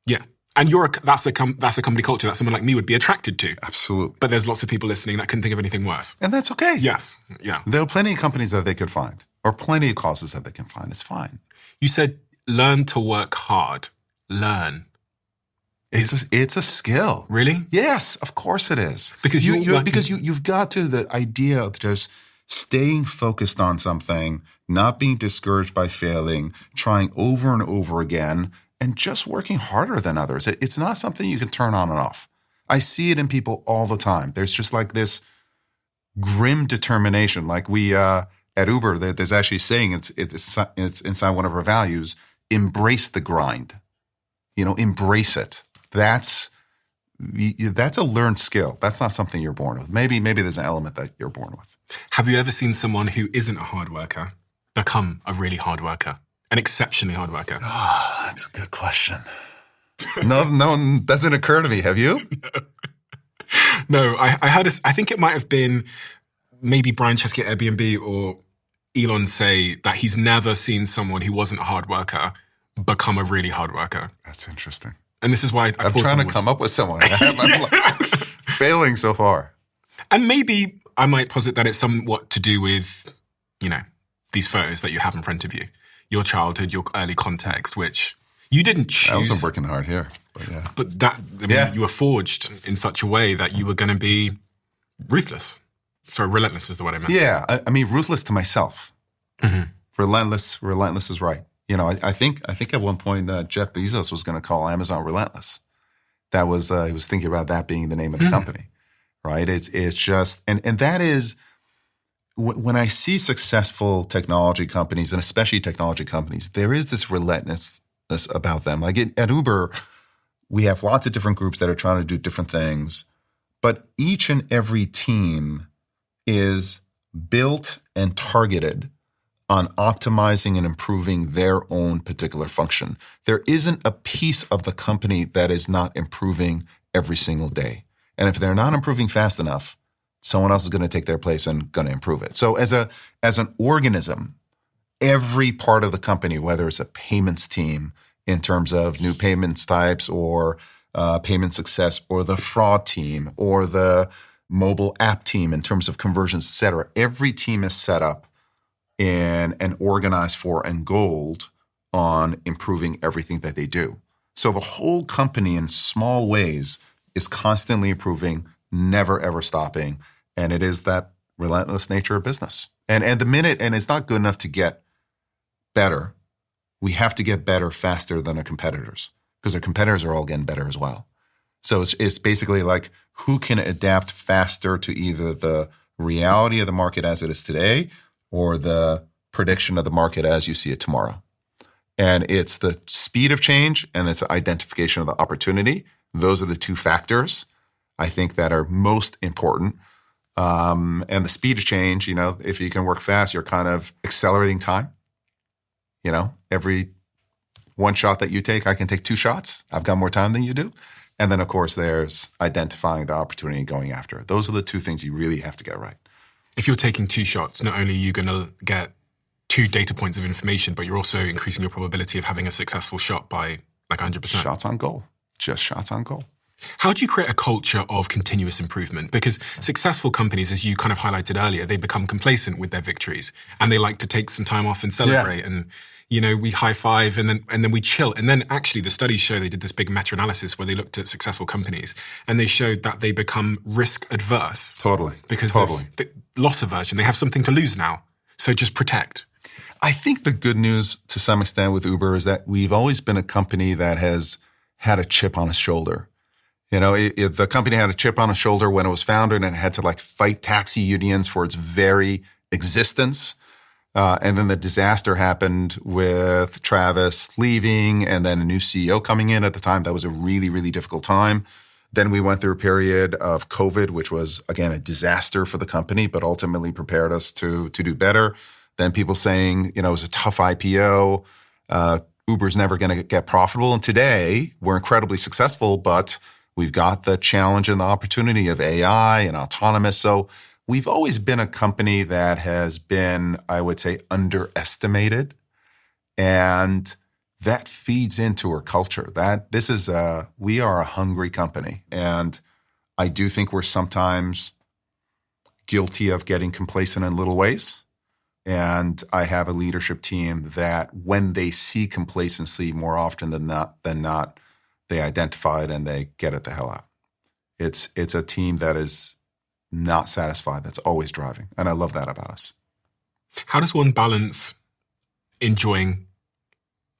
Yeah. And that's a company culture that someone like me would be attracted to. Absolutely. But there's lots of people listening that couldn't think of anything worse. And that's okay. Yes. Yeah. There are plenty of companies that they could find, or plenty of causes that they can find. It's fine. You said learn to work hard. Learn. It's a skill. Really? Yes, of course it is. Because you've got to the idea of just staying focused on something, not being discouraged by failing, trying over and over again, and just working harder than others. It's not something you can turn on and off. I see it in people all the time. There's just this grim determination. We at Uber, there's actually saying it's inside one of our values. embrace the grind. Embrace it. That's a learned skill. That's not something you're born with. Maybe there's an element that you're born with. Have you ever seen someone who isn't a hard worker become a really hard worker, an exceptionally hard worker? Oh, that's a good question. No, it doesn't occur to me. Have you? No, I heard I think it might have been maybe Brian Chesky at Airbnb or Elon say that he's never seen someone who wasn't a hard worker become a really hard worker. That's interesting. And this is why I'm trying to come up with someone. I'm like failing so far. And maybe I might posit that it's somewhat to do with, these photos that you have in front of you, your childhood, your early context, which you didn't choose. I wasn't working hard here, but yeah. But you were forged in such a way that you were going to be ruthless. Sorry, relentless is the word I meant. Yeah, I mean, ruthless to myself. Mm-hmm. Relentless is right. I think at one point Jeff Bezos was going to call Amazon relentless. That was he was thinking about that being the name of the company, right? It's just and that is when I see successful technology companies and especially technology companies, there is this relentlessness about them. Like at Uber, we have lots of different groups that are trying to do different things, but each and every team is built and targeted on optimizing and improving their own particular function. There isn't a piece of the company that is not improving every single day. And if they're not improving fast enough, someone else is going to take their place and going to improve it. So as an organism, every part of the company, whether it's a payments team in terms of new payments types or payment success, or the fraud team, or the mobile app team in terms of conversions, et cetera, every team is set up in and organized for and goaled on improving everything that they do. So the whole company in small ways is constantly improving, never ever stopping. And it is that relentless nature of business. And it's not good enough to get better. We have to get better faster than our competitors because our competitors are all getting better as well. So it's basically like who can adapt faster to either the reality of the market as it is today or the prediction of the market as you see it tomorrow. And it's the speed of change and it's the identification of the opportunity. Those are the two factors I think that are most important. And the speed of change, if you can work fast, you're kind of accelerating time. Every one shot that you take, I can take 2 shots. I've got more time than you do. And then, of course, there's identifying the opportunity and going after it. Those are the two things you really have to get right. If you're taking 2 shots, not only are you going to get 2 data points of information, but you're also increasing your probability of having a successful shot by like 100%. Shots on goal. Just shots on goal. How do you create a culture of continuous improvement? Because successful companies, as you kind of highlighted earlier, they become complacent with their victories and they like to take some time off and celebrate. Yeah. And, we high five and then we chill. And then actually the studies show they did this big meta-analysis where they looked at successful companies and they showed that they become risk adverse. Totally. Because of the loss aversion. They have something to lose now. So just protect. I think the good news to some extent with Uber is that we've always been a company that has had a chip on its shoulder. The company had a chip on its shoulder when it was founded and it had to fight taxi unions for its very existence. And then the disaster happened with Travis leaving and then a new CEO coming in at the time. That was a really, really difficult time. Then we went through a period of COVID, which was, again, a disaster for the company, but ultimately prepared us to do better. Then people saying, it was a tough IPO. Uber's never going to get profitable. And today we're incredibly successful, but we've got the challenge and the opportunity of AI and autonomous. So we've always been a company that has been, I would say, underestimated. And that feeds into our culture. We are a hungry company. And I do think we're sometimes guilty of getting complacent in little ways. And I have a leadership team that when they see complacency more often than not, they identify it and they get it the hell out. It's a team that is not satisfied, that's always driving. And I love that about us. How does one balance enjoying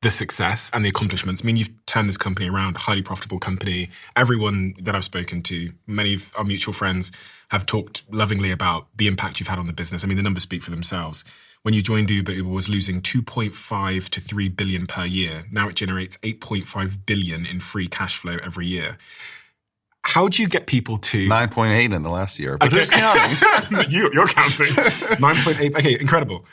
the success and the accomplishments. I mean, you've turned this company around, a highly profitable company. Everyone that I've spoken to, many of our mutual friends, have talked lovingly about the impact you've had on the business. I mean, the numbers speak for themselves. When you joined Uber was losing 2.5 to 3 billion per year. Now it generates 8.5 billion in free cash flow every year. How do you get people to 9.8 in the last year? But who's counting? You're counting. 9.8. Okay, incredible.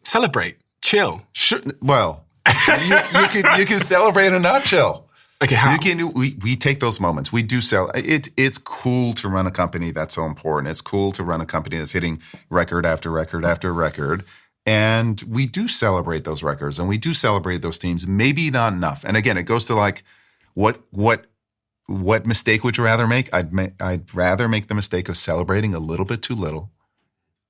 Celebrate. Chill. Sure. Well, you can celebrate and not chill. Okay, how? We take those moments. We do sell. It's cool to run a company that's so important. It's cool to run a company that's hitting record after record after record. And we do celebrate those records and we do celebrate those teams. Maybe not enough. And again, it goes to like, what mistake would you rather make? I'd rather make the mistake of celebrating a little bit too little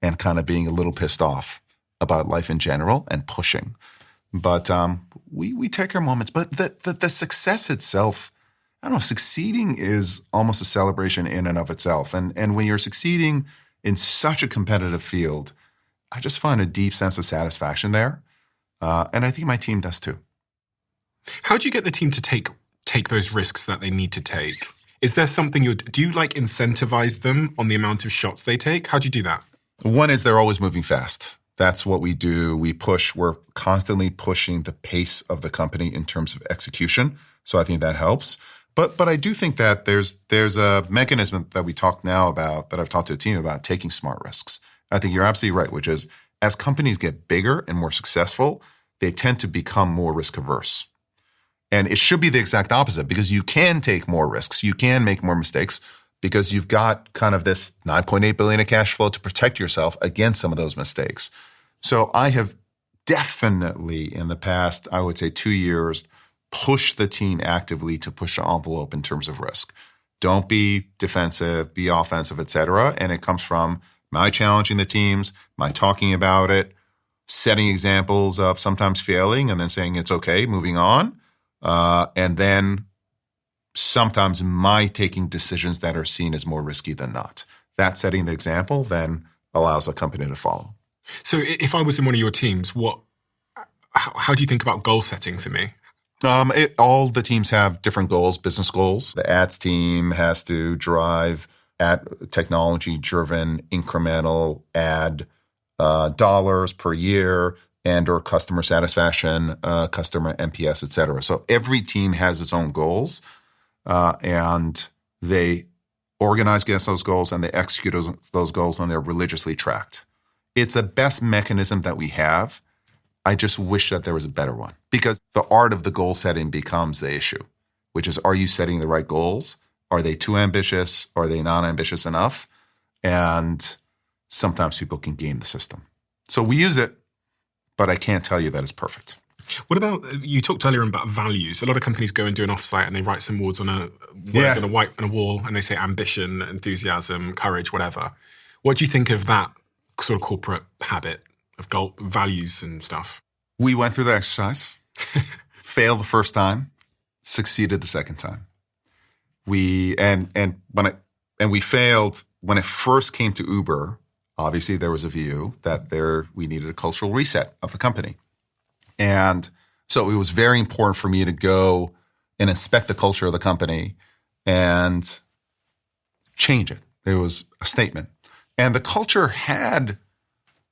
and kind of being a little pissed off about life in general and pushing. But we take our moments. But the success itself, I don't know, succeeding is almost a celebration in and of itself. And when you're succeeding in such a competitive field, I just find a deep sense of satisfaction there. And I think my team does too. How do you get the team to take those risks that they need to take? Is there something do you like incentivize them on the amount of shots they take? How do you do that? One is they're always moving fast. That's what we do. We're constantly pushing the pace of the company in terms of execution. So I think that helps. But I do think that there's a mechanism that we talk now about, that I've talked to the team about, taking smart risks. I think you're absolutely right, which is as companies get bigger and more successful, they tend to become more risk averse. And it should be the exact opposite, because you can take more risks. You can make more mistakes because you've got kind of this 9.8 billion of cash flow to protect yourself against some of those mistakes. So I have definitely in the past, I would say 2 years, pushed the team actively to push the envelope in terms of risk. Don't be defensive, be offensive, et cetera. And it comes from my challenging the teams, my talking about it, setting examples of sometimes failing and then saying it's okay, moving on. And then sometimes my taking decisions that are seen as more risky than not. That setting the example then allows a company to follow. So if I was in one of your teams, how do you think about goal setting for me? All the teams have different goals, business goals. The ads team has to drive technology-driven incremental ad dollars per year and or customer satisfaction, customer NPS, et cetera. So every team has its own goals, and they organize against those goals and they execute those goals, and they're religiously tracked. It's the best mechanism that we have. I just wish that there was a better one, because the art of the goal setting becomes the issue, which is, are you setting the right goals? Are they too ambitious? Are they not ambitious enough? And sometimes people can game the system. So we use it, but I can't tell you that it's perfect. What about, you talked earlier about values. A lot of companies go and do an offsite and they write some words on a wall, and they say ambition, enthusiasm, courage, whatever. What do you think of that sort of corporate habit of goal values and stuff? We went through the exercise, failed the first time, succeeded the second time. We failed when it first came to Uber. Obviously, there was a view that we needed a cultural reset of the company. And so it was very important for me to go and inspect the culture of the company and change it. It was a statement. And the culture had,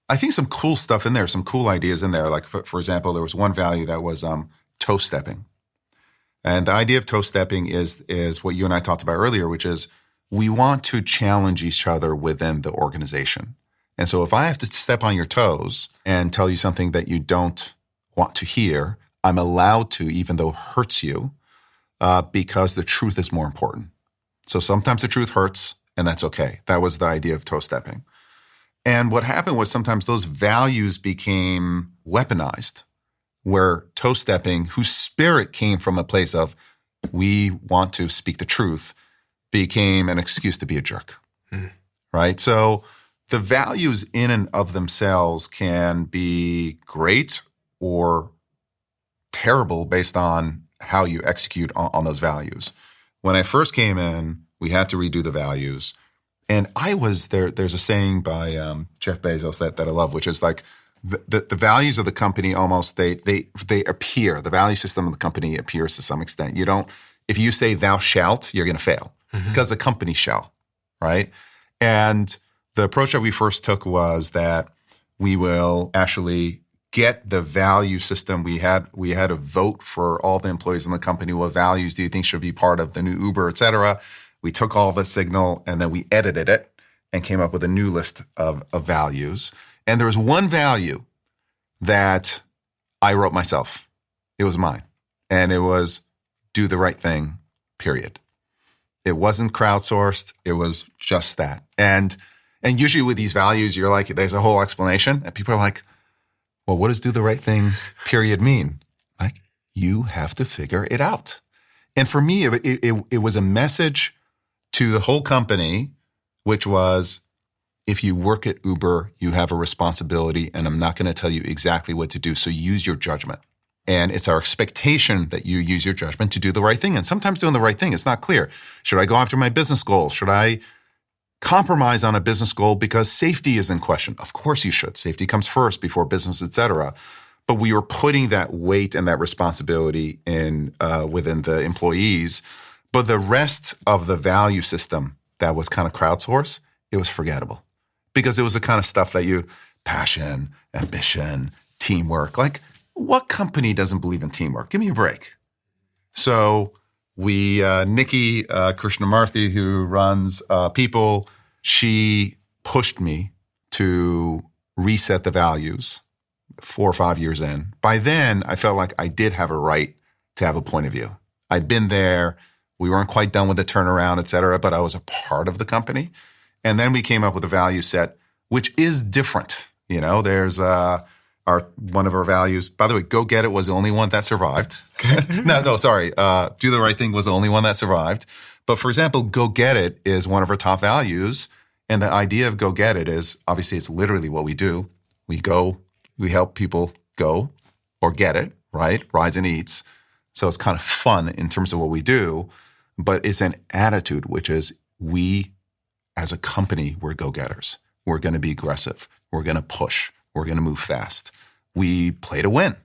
I think, some cool stuff in there, some cool ideas in there. Like, for example, there was one value that was toe stepping. And the idea of toe stepping is what you and I talked about earlier, which is we want to challenge each other within the organization. And so if I have to step on your toes and tell you something that you don't want to hear, I'm allowed to, even though it hurts you, because the truth is more important. So sometimes the truth hurts, and that's okay. That was the idea of toe stepping. And what happened was sometimes those values became weaponized, where toe stepping, whose spirit came from a place of we want to speak the truth, became an excuse to be a jerk, right? So the values in and of themselves can be great or terrible based on how you execute on those values. When I first came in, we had to redo the values. And I was there. There's a saying by Jeff Bezos that I love, which is like, the values of the company almost, they appear. The value system of the company appears to some extent. If you say thou shalt, you're going to fail because the company shall, right? And the approach that we first took was that we will actually get the value system. We had a vote for all the employees in the company. What values do you think should be part of the new Uber, et cetera? We took all the signal and then we edited it and came up with a new list of values. And there was one value that I wrote myself. It was mine. And it was do the right thing, period. It wasn't crowdsourced. It was just that. And usually with these values, you're like, there's a whole explanation. And people are like, well, what does do the right thing, period mean? Like, you have to figure it out. And for me, it was a message to the whole company, which was, if you work at Uber, you have a responsibility, and I'm not going to tell you exactly what to do, so use your judgment. And it's our expectation that you use your judgment to do the right thing. And sometimes doing the right thing, it's not clear. Should I go after my business goals? Should I compromise on a business goal because safety is in question? Of course you should. Safety comes first before business, et cetera. But we were putting that weight and that responsibility in within the employees. But the rest of the value system that was kind of crowdsourced, it was forgettable. Because it was the kind of stuff that passion, ambition, teamwork. Like, what company doesn't believe in teamwork? Give me a break. So Nikki Krishnamurthy, who runs People, she pushed me to reset the values 4 or 5 years in. By then, I felt like I did have a right to have a point of view. I'd been there. We weren't quite done with the turnaround, et cetera, but I was a part of the company. And then we came up with a value set, which is different. There's one of our values. By the way, go get it was the only one that survived. No, sorry. Do the right thing was the only one that survived. But for example, go get it is one of our top values. And the idea of go get it is, obviously, it's literally what we do. We help people go or get it, right? Rides and eats. So it's kind of fun in terms of what we do. But it's an attitude, which is we, as a company, we're go-getters. We're going to be aggressive. We're going to push. We're going to move fast. We play to win.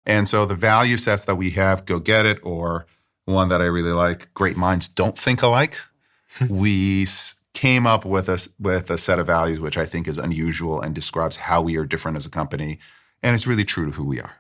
And so the value sets that we have, go get it, or one that I really like, great minds don't think alike. We came up with a set of values which I think is unusual and describes how we are different as a company. And it's really true to who we are.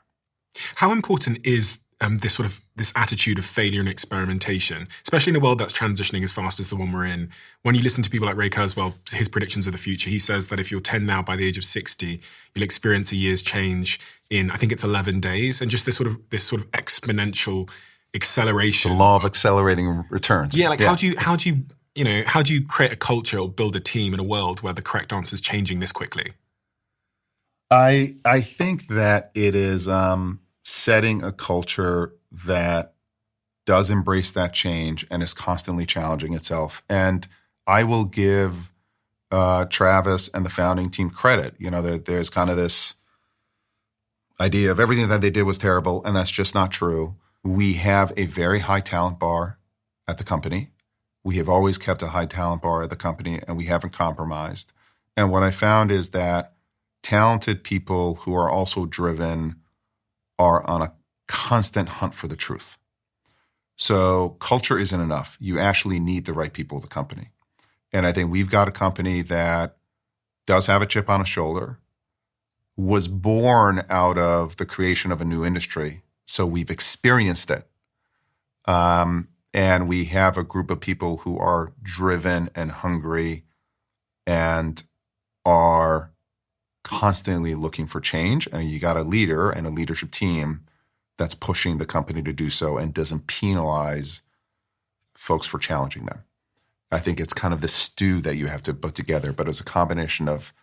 How important is this attitude of failure and experimentation, especially in a world that's transitioning as fast as the one we're in? When you listen to people like Ray Kurzweil, his predictions of the future, he says that if you're 10 now, by the age of 60, you'll experience a year's change in, I think it's 11 days, and just this sort of exponential acceleration. The law of accelerating returns. Yeah, how do you create a culture or build a team in a world where the correct answer is changing this quickly? I think that it is setting a culture that does embrace that change and is constantly challenging itself. And I will give Travis and the founding team credit. There's kind of this idea of everything that they did was terrible, and that's just not true. We have a very high talent bar at the company. We have always kept a high talent bar at the company, and we haven't compromised. And what I found is that talented people who are also driven are on a constant hunt for the truth. So culture isn't enough. You actually need the right people at the company. And I think we've got a company that does have a chip on its shoulder, was born out of the creation of a new industry. So we've experienced it. And we have a group of people who are driven and hungry and are constantly looking for change. And you got a leader and a leadership team that's pushing the company to do so and doesn't penalize folks for challenging them. I think it's kind of the stew that you have to put together, but it's a combination of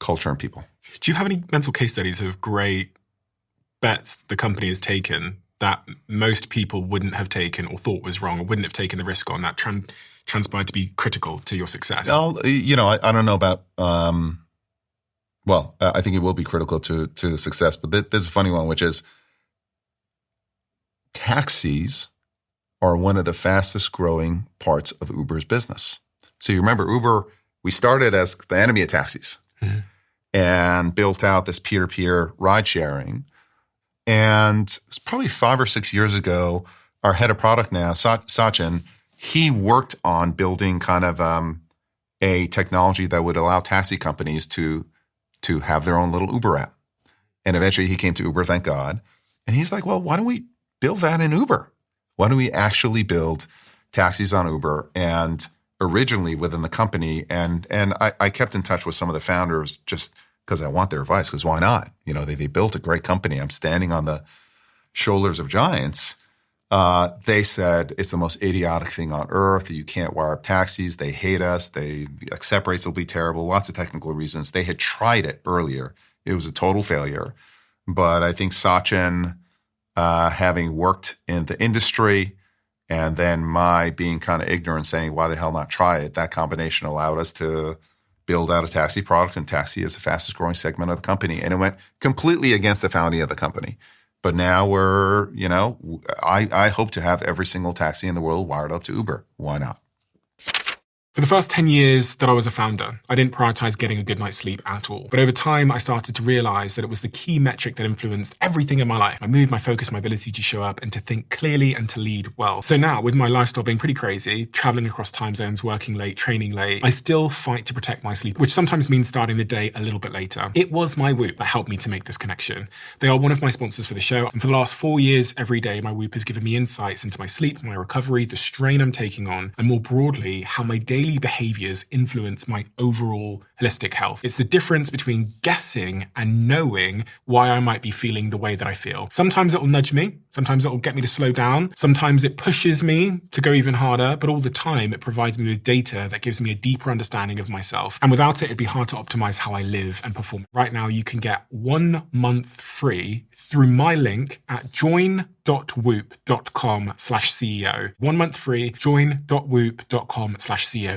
culture and people. Do you have any mental case studies of great bets the company has taken that most people wouldn't have taken or thought was wrong or wouldn't have taken the risk on that transpired to be critical to your success? Well, I don't know about, I think it will be critical to the success, but there's a funny one, which is taxis are one of the fastest growing parts of Uber's business. So you remember Uber, we started as the enemy of taxis. Mm-hmm. and built out this peer-to-peer ride sharing. And it was probably 5 or 6 years ago, our head of product now, Sachin, he worked on building kind of a technology that would allow taxi companies to have their own little Uber app. And eventually he came to Uber, thank God. And he's like, well, why don't we build that in Uber? Why don't we actually build taxis on Uber? And originally within the company, and I kept in touch with some of the founders just because I want their advice, because why not? You know, they built a great company. I'm standing on the shoulders of giants. They said it's the most idiotic thing on earth. You can't wire up taxis. They hate us. Accept rates will be terrible. Lots of technical reasons. They had tried it earlier. It was a total failure. But I think Sachin, having worked in the industry, and then my being kind of ignorant, saying, why the hell not try it? That combination allowed us to build out a taxi product, and taxi is the fastest growing segment of the company. And it went completely against the founding of the company. But now I hope to have every single taxi in the world wired up to Uber. Why not? For the first 10 years that I was a founder, I didn't prioritize getting a good night's sleep at all. But over time, I started to realize that it was the key metric that influenced everything in my life. My mood, my focus, my ability to show up and to think clearly and to lead well. So now, with my lifestyle being pretty crazy, traveling across time zones, working late, training late, I still fight to protect my sleep, which sometimes means starting the day a little bit later. It was my Whoop that helped me to make this connection. They are one of my sponsors for the show. And for the last 4 years, every day, my Whoop has given me insights into my sleep, my recovery, the strain I'm taking on, and more broadly, how my daily behaviors influence my overall holistic health. It's the difference between guessing and knowing why I might be feeling the way that I feel. Sometimes it'll nudge me. Sometimes it'll get me to slow down. Sometimes it pushes me to go even harder, but all the time it provides me with data that gives me a deeper understanding of myself. And without it, it'd be hard to optimize how I live and perform. Right now, you can get 1 month free through my link at join.whoop.com/CEO. 1 month free, join.whoop.com/CEO.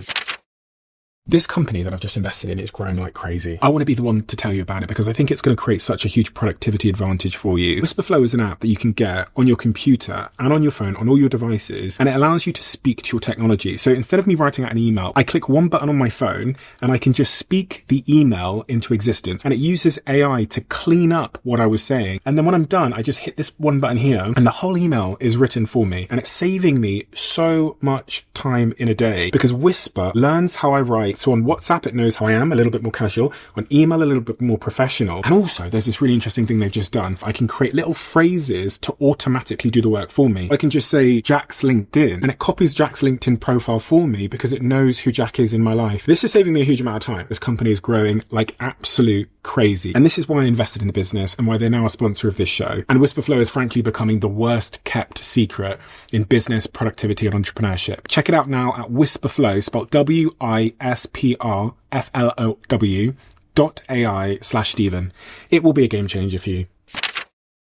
This company that I've just invested in is growing like crazy. I want to be the one to tell you about it because I think it's going to create such a huge productivity advantage for you. Whisperflow is an app that you can get on your computer and on your phone, on all your devices, and it allows you to speak to your technology. So instead of me writing out an email, I click one button on my phone and I can just speak the email into existence. And it uses AI to clean up what I was saying. And then when I'm done, I just hit this one button here and the whole email is written for me. And it's saving me so much time in a day because Whisper learns how I write. So on WhatsApp, it knows how I am, a little bit more casual. On email, a little bit more professional. And also, there's this really interesting thing they've just done. I can create little phrases to automatically do the work for me. I can just say Jack's LinkedIn, and it copies Jack's LinkedIn profile for me because it knows who Jack is in my life. This is saving me a huge amount of time. This company is growing like absolute crazy. And this is why I invested in the business and why they're now a sponsor of this show. And Whisperflow is frankly becoming the worst kept secret in business, productivity, and entrepreneurship. Check it out now at Whisperflow, spelled WISPRFLOW.ai/Stephen. It will be a game changer for you.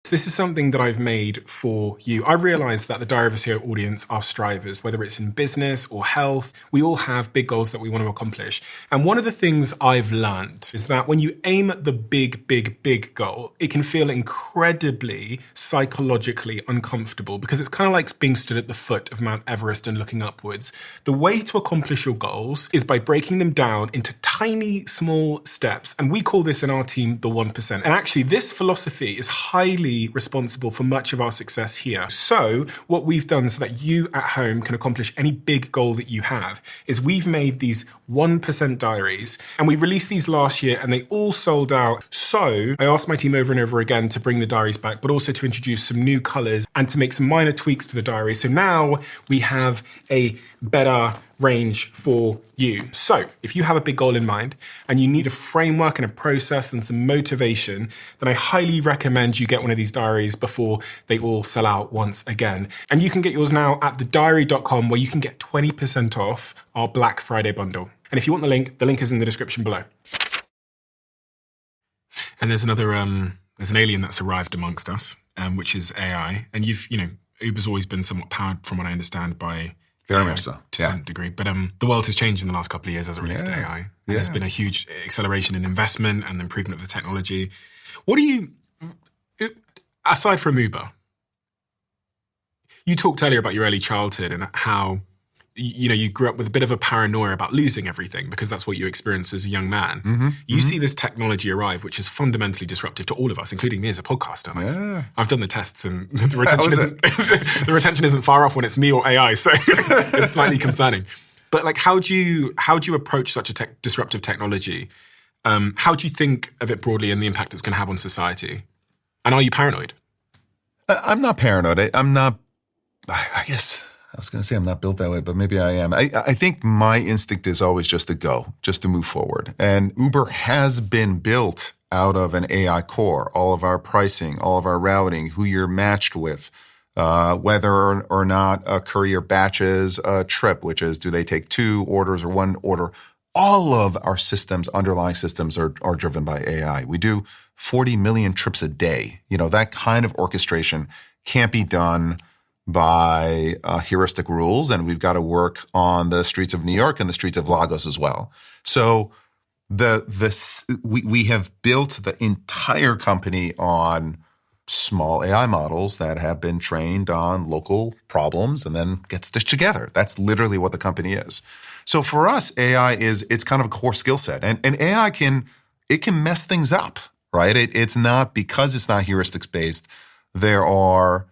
This is something that I've made for you. I realize that the Diary of a CEO audience are strivers, whether it's in business or health. We all have big goals that we want to accomplish. And one of the things I've learned is that when you aim at the big goal, it can feel incredibly psychologically uncomfortable because it's kind of like being stood at the foot of Mount Everest and looking upwards. The way to accomplish your goals is by breaking them down into tiny, small steps. And we call this in our team the 1%. And actually, this philosophy is highly responsible for much of our success here. So what we've done so that you at home can accomplish any big goal that you have is we've made these 1% diaries, and we released these last year and they all sold out. So I asked my team over and over again to bring the diaries back, but also to introduce some new colors and to make some minor tweaks to the diary. So now we have a better range for you. So if you have a big goal in mind and you need a framework and a process and some motivation, then I highly recommend you get one of these diaries before they all sell out once again. And you can get yours now at thediary.com, where you can get 20% off our Black Friday bundle. And if you want the link is in the description below. And there's another, there's an alien that's arrived amongst us, which is AI. And Uber's always been somewhat powered, from what I understand, by very much so, to some degree. But the world has changed in the last couple of years as it relates to AI. And there's been a huge acceleration in investment and improvement of the technology. What do you, aside from Uber, you talked earlier about your early childhood and how you grew up with a bit of a paranoia about losing everything because that's what you experienced as a young man. You see this technology arrive, which is fundamentally disruptive to all of us, including me as a podcaster. Like, I've done the tests, and the retention isn't far off when it's me or AI, so it's slightly concerning. But like, how do you approach such a disruptive technology? How do you think of it broadly and the impact it's going to have on society? And are you paranoid? I'm not paranoid. I guess I was going to say I'm not built that way, but maybe I am. I think my instinct is always just to go, just to move forward. And Uber has been built out of an AI core. All of our pricing, all of our routing, who you're matched with, whether or not a courier batches a trip, which is do they take 2 orders or 1 order. All of our systems, underlying systems are driven by AI. We do 40 million trips a day. That kind of orchestration can't be done by heuristic rules, and we've got to work on the streets of New York and the streets of Lagos as well. So we have built the entire company on small AI models that have been trained on local problems and then get stitched together. That's literally what the company is. So for us, AI it's kind of a core skill set, and AI can mess things up, right? It's not, because it's not heuristics based. There are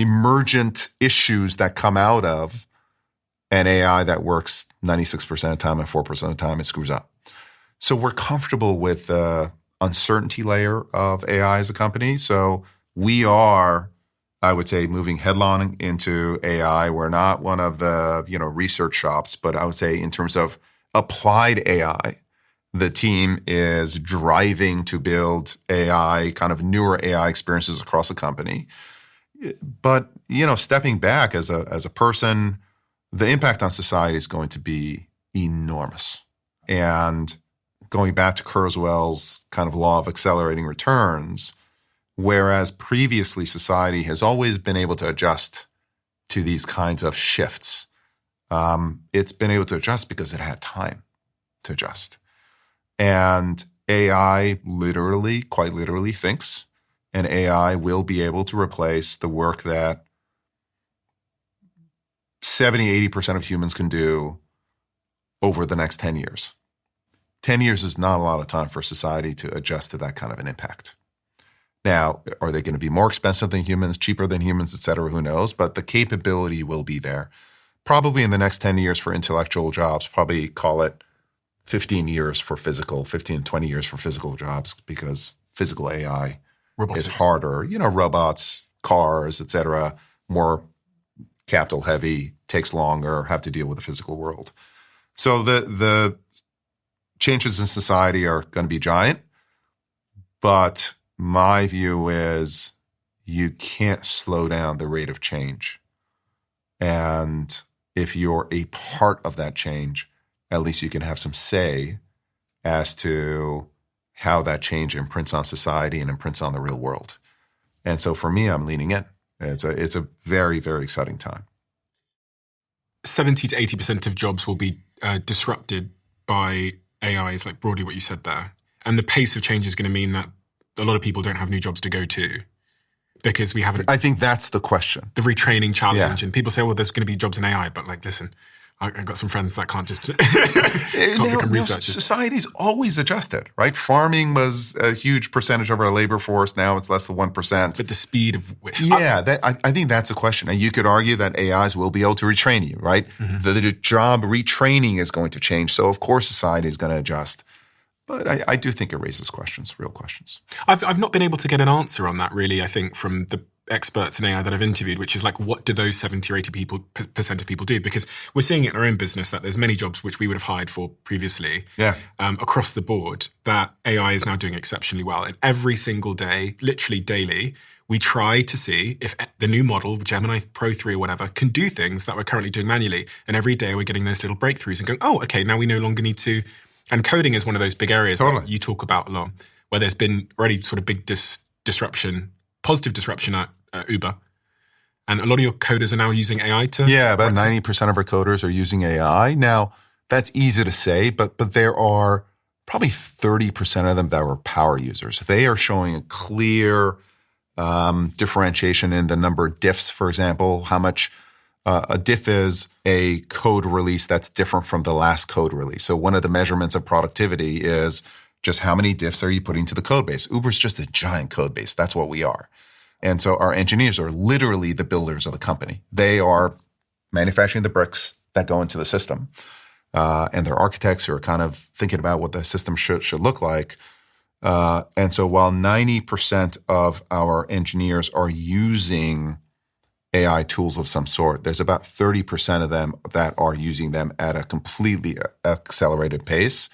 emergent issues that come out of an AI that works 96% of the time and 4% of the time it screws up. So we're comfortable with the uncertainty layer of AI as a company. So we are, I would say, moving headlong into AI. We're not one of the research shops, but I would say in terms of applied AI, the team is driving to build AI, kind of newer AI experiences across the company. But stepping back as a person, the impact on society is going to be enormous. And going back to Kurzweil's kind of law of accelerating returns, whereas previously society has always been able to adjust to these kinds of shifts, it's been able to adjust because it had time to adjust. And AI quite literally thinks, and AI will be able to replace the work that 70, 80% of humans can do over the next 10 years. 10 years is not a lot of time for society to adjust to that kind of an impact. Now, are they going to be more expensive than humans, cheaper than humans, et cetera? Who knows? But the capability will be there. Probably in the next 10 years for intellectual jobs, probably call it 15 years for physical, 15, 20 years for physical jobs, because physical AI is harder. Robots, cars, et cetera, more capital heavy, takes longer, have to deal with the physical world. So the changes in society are going to be giant, but my view is you can't slow down the rate of change. And if you're a part of that change, at least you can have some say as to how that change imprints on society and imprints on the real world. And so for me, I'm leaning in. It's a very, very exciting time. 70 to 80% of jobs will be disrupted by AI, is like broadly what you said there. And the pace of change is going to mean that a lot of people don't have new jobs to go to because we haven't. I think that's the question. The retraining challenge. Yeah. And people say, well, there's going to be jobs in AI. But like, listen, I've got some friends that can't just become researchers. Society's always adjusted, right? Farming was a huge percentage of our labor force. Now it's less than 1%. But the speed of which. Yeah, I think that's a question. And you could argue that AIs will be able to retrain you, right? Mm-hmm. The job retraining is going to change. So, of course, society is going to adjust. But I do think it raises questions, real questions. I've not been able to get an answer on that, really, I think, from the experts in AI that I've interviewed, which is like, what do those 70 or 80% of people do? Because we're seeing it in our own business that there's many jobs which we would have hired for previously across the board that AI is now doing exceptionally well. And every single day, literally daily, we try to see if the new model, Gemini Pro 3 or whatever, can do things that we're currently doing manually. And every day we're getting those little breakthroughs and going, oh, okay, now we no longer need to. And coding is one of those big areas that you talk about a lot, where there's been already sort of big disruption, positive disruption at Uber. And a lot of your coders are now using AI to... Yeah, about 90% of our coders are using AI. Now, that's easy to say, but there are probably 30% of them that are power users. They are showing a clear differentiation in the number of diffs, for example, how much A diff is a code release that's different from the last code release. So one of the measurements of productivity is just how many diffs are you putting to the code base. Uber's just a giant code base. That's what we are. And so our engineers are literally the builders of the company. They are manufacturing the bricks that go into the system. And they're architects who are kind of thinking about what the system should look like. And so while 90% of our engineers are using AI tools of some sort, there's about 30% of them that are using them at a completely accelerated pace.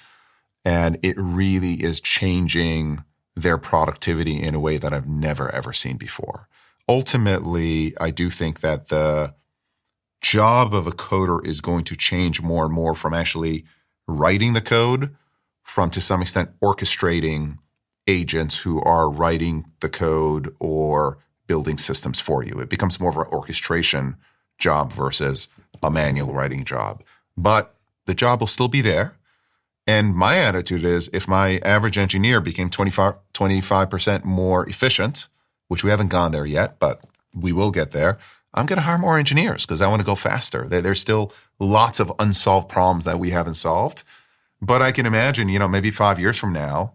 And it really is changing their productivity in a way that I've never, ever seen before. Ultimately, I do think that the job of a coder is going to change more and more from actually writing the code from, to some extent, orchestrating agents who are writing the code or building systems for you. It becomes more of an orchestration job versus a manual writing job. But the job will still be there. And my attitude is if my average engineer became 25% more efficient, which we haven't gone there yet, but we will get there, I'm going to hire more engineers because I want to go faster. There's still lots of unsolved problems that we haven't solved. But I can imagine, maybe 5 years from now,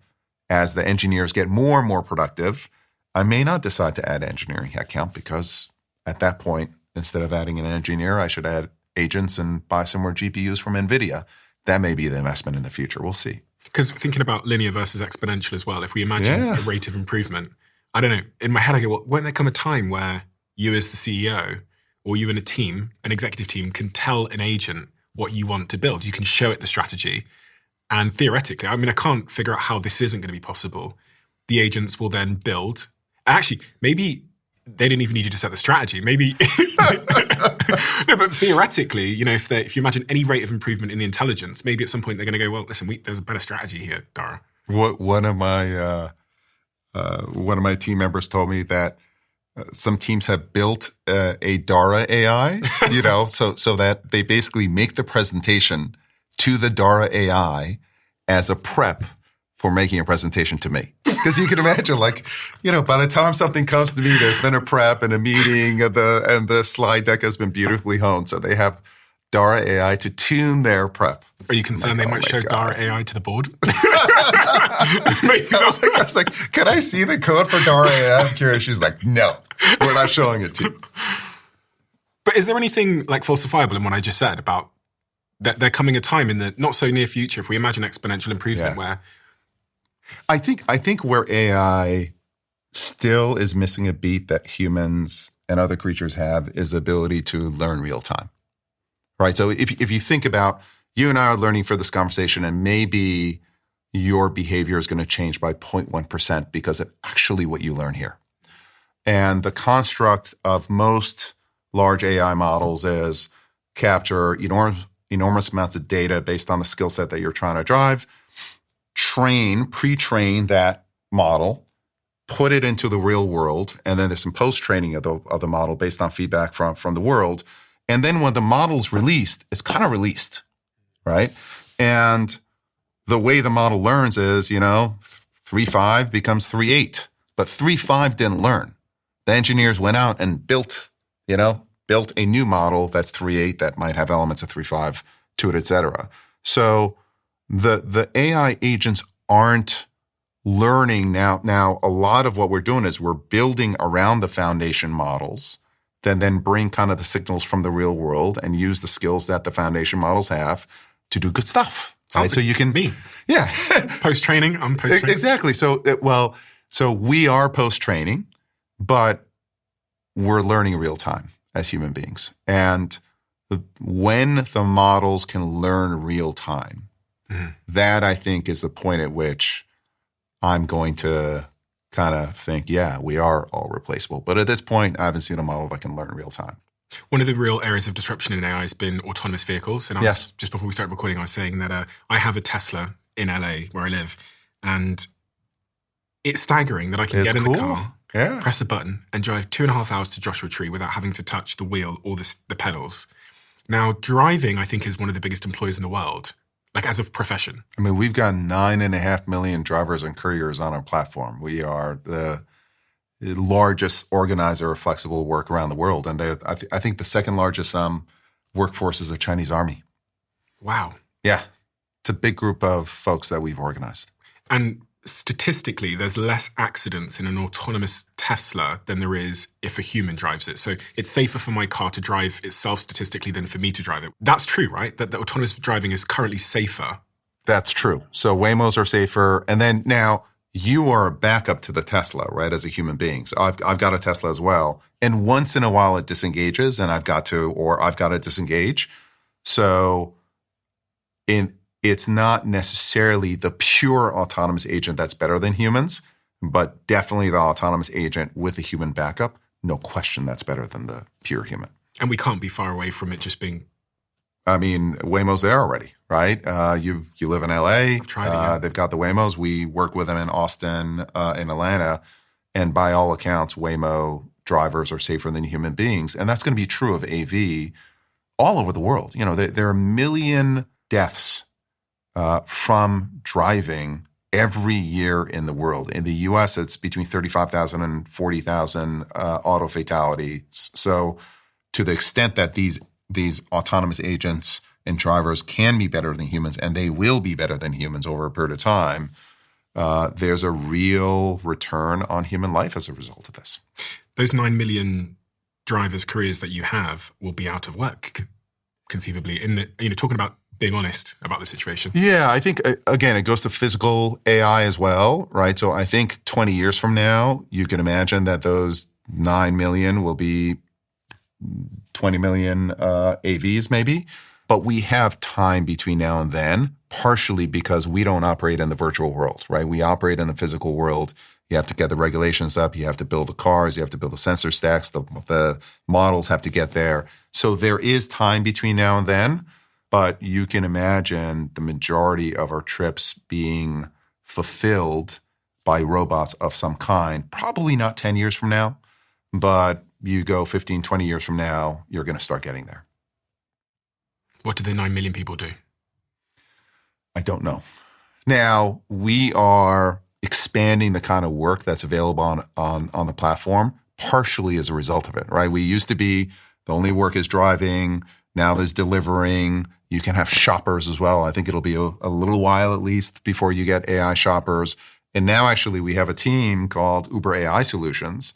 as the engineers get more and more productive, I may not decide to add engineering headcount because at that point, instead of adding an engineer, I should add agents and buy some more GPUs from NVIDIA. That may be the investment in the future. We'll see. Because thinking about linear versus exponential as well, if we imagine a rate of improvement, I don't know, in my head I go, well, won't there come a time where you as the CEO or you in a team, an executive team, can tell an agent what you want to build? You can show it the strategy. And theoretically, I can't figure out how this isn't going to be possible. The agents will then build. Actually, maybe they didn't even need you to set the strategy. Maybe, no, but theoretically, if you imagine any rate of improvement in the intelligence, maybe at some point they're going to go, well, listen, there's a better strategy here, Dara. One of my team members told me that some teams have built a Dara AI, so that they basically make the presentation to the Dara AI as a prep for making a presentation to me. Because you can imagine, by the time something comes to me, there's been a prep and a meeting, and the slide deck has been beautifully honed. So they have Dara AI to tune their prep. Are you concerned they might show Dara AI to the board? I was like, can I see the code for Dara AI? I'm curious. She's like, no, we're not showing it to you. But is there anything falsifiable in what I just said about that there coming a time in the not so near future, if we imagine exponential improvement, where I think where AI still is missing a beat that humans and other creatures have is the ability to learn real time, right? So if you think about you and I are learning for this conversation, and maybe your behavior is going to change by 0.1% because of actually what you learn here. And the construct of most large AI models is capture enormous amounts of data based on the skill set that you're trying to drive, pre-train that model, put it into the real world, and then there's some post-training of the model based on feedback from the world. And then when the model's released, it's kind of released, right? And the way the model learns is, 3.5 becomes 3.8, but 3.5 didn't learn. The engineers went out and built a new model that's 3.8 that might have elements of 3.5 to it, et cetera. So the AI agents aren't learning now. Now, a lot of what we're doing is we're building around the foundation models, then bring kind of the signals from the real world and use the skills that the foundation models have to do good stuff. Sounds so you can me. Yeah. Post-training, I'm post-training. Exactly. So we are post-training, but we're learning real time as human beings. And when the models can learn real time, that I think is the point at which I'm going to kind of think, we are all replaceable. But at this point, I haven't seen a model that can learn real time. One of the real areas of disruption in AI has been autonomous vehicles. And just before we started recording, I was saying that I have a Tesla in LA where I live. And it's staggering that I can get in the car, press a button, and drive 2.5 hours to Joshua Tree without having to touch the wheel or the pedals. Now, driving, I think, is one of the biggest employers in the world, as a profession. I mean, we've got 9.5 million drivers and couriers on our platform. We are largest organizer of flexible work around the world. And I think the second largest workforce is the Chinese army. Wow. Yeah. It's a big group of folks that we've organized. And statistically, there's less accidents in an autonomous Tesla than there is if a human drives it. So it's safer for my car to drive itself statistically than for me to drive it. That's true, right? That the autonomous driving is currently safer. That's true. So Waymos are safer. And then now you are a backup to the Tesla, right, as a human being. So I've got a Tesla as well. And once in a while it disengages and I've got to disengage. So it's not necessarily the pure autonomous agent that's better than humans, but definitely the autonomous agent with a human backup. No question that's better than the pure human. And we can't be far away from it just being... I mean, Waymo's there already, right? You live in LA. I've tried it, yeah. They've got the Waymos. We work with them in Austin, in Atlanta. And by all accounts, Waymo drivers are safer than human beings. And that's going to be true of AV all over the world. You know, there are 1 million deaths from driving every year in the world. In the US, it's between 35,000 and 40,000 auto fatalities. So to the extent that these autonomous agents and drivers can be better than humans, and they will be better than humans over a period of time, there's a real return on human life as a result of this. Those 9 million drivers' careers that you have will be out of work, conceivably, talking about being honest about the situation. Yeah, I think, again, it goes to physical AI as well, right? So I think 20 years from now, you can imagine that those 9 million will be 20 million AVs maybe. But we have time between now and then, partially because we don't operate in the virtual world, right? We operate in the physical world. You have to get the regulations up. You have to build the cars. You have to build the sensor stacks. The models have to get there. So there is time between now and then. But you can imagine the majority of our trips being fulfilled by robots of some kind, probably not 10 years from now, but you go 15, 20 years from now, you're going to start getting there. What do the 9 million people do? I don't know. Now, we are expanding the kind of work that's available on the platform, partially as a result of it, right? We used to be the only work is driving. Now there's delivering. You can have shoppers as well. I think it'll be a little while at least before you get AI shoppers. And now actually we have a team called Uber AI Solutions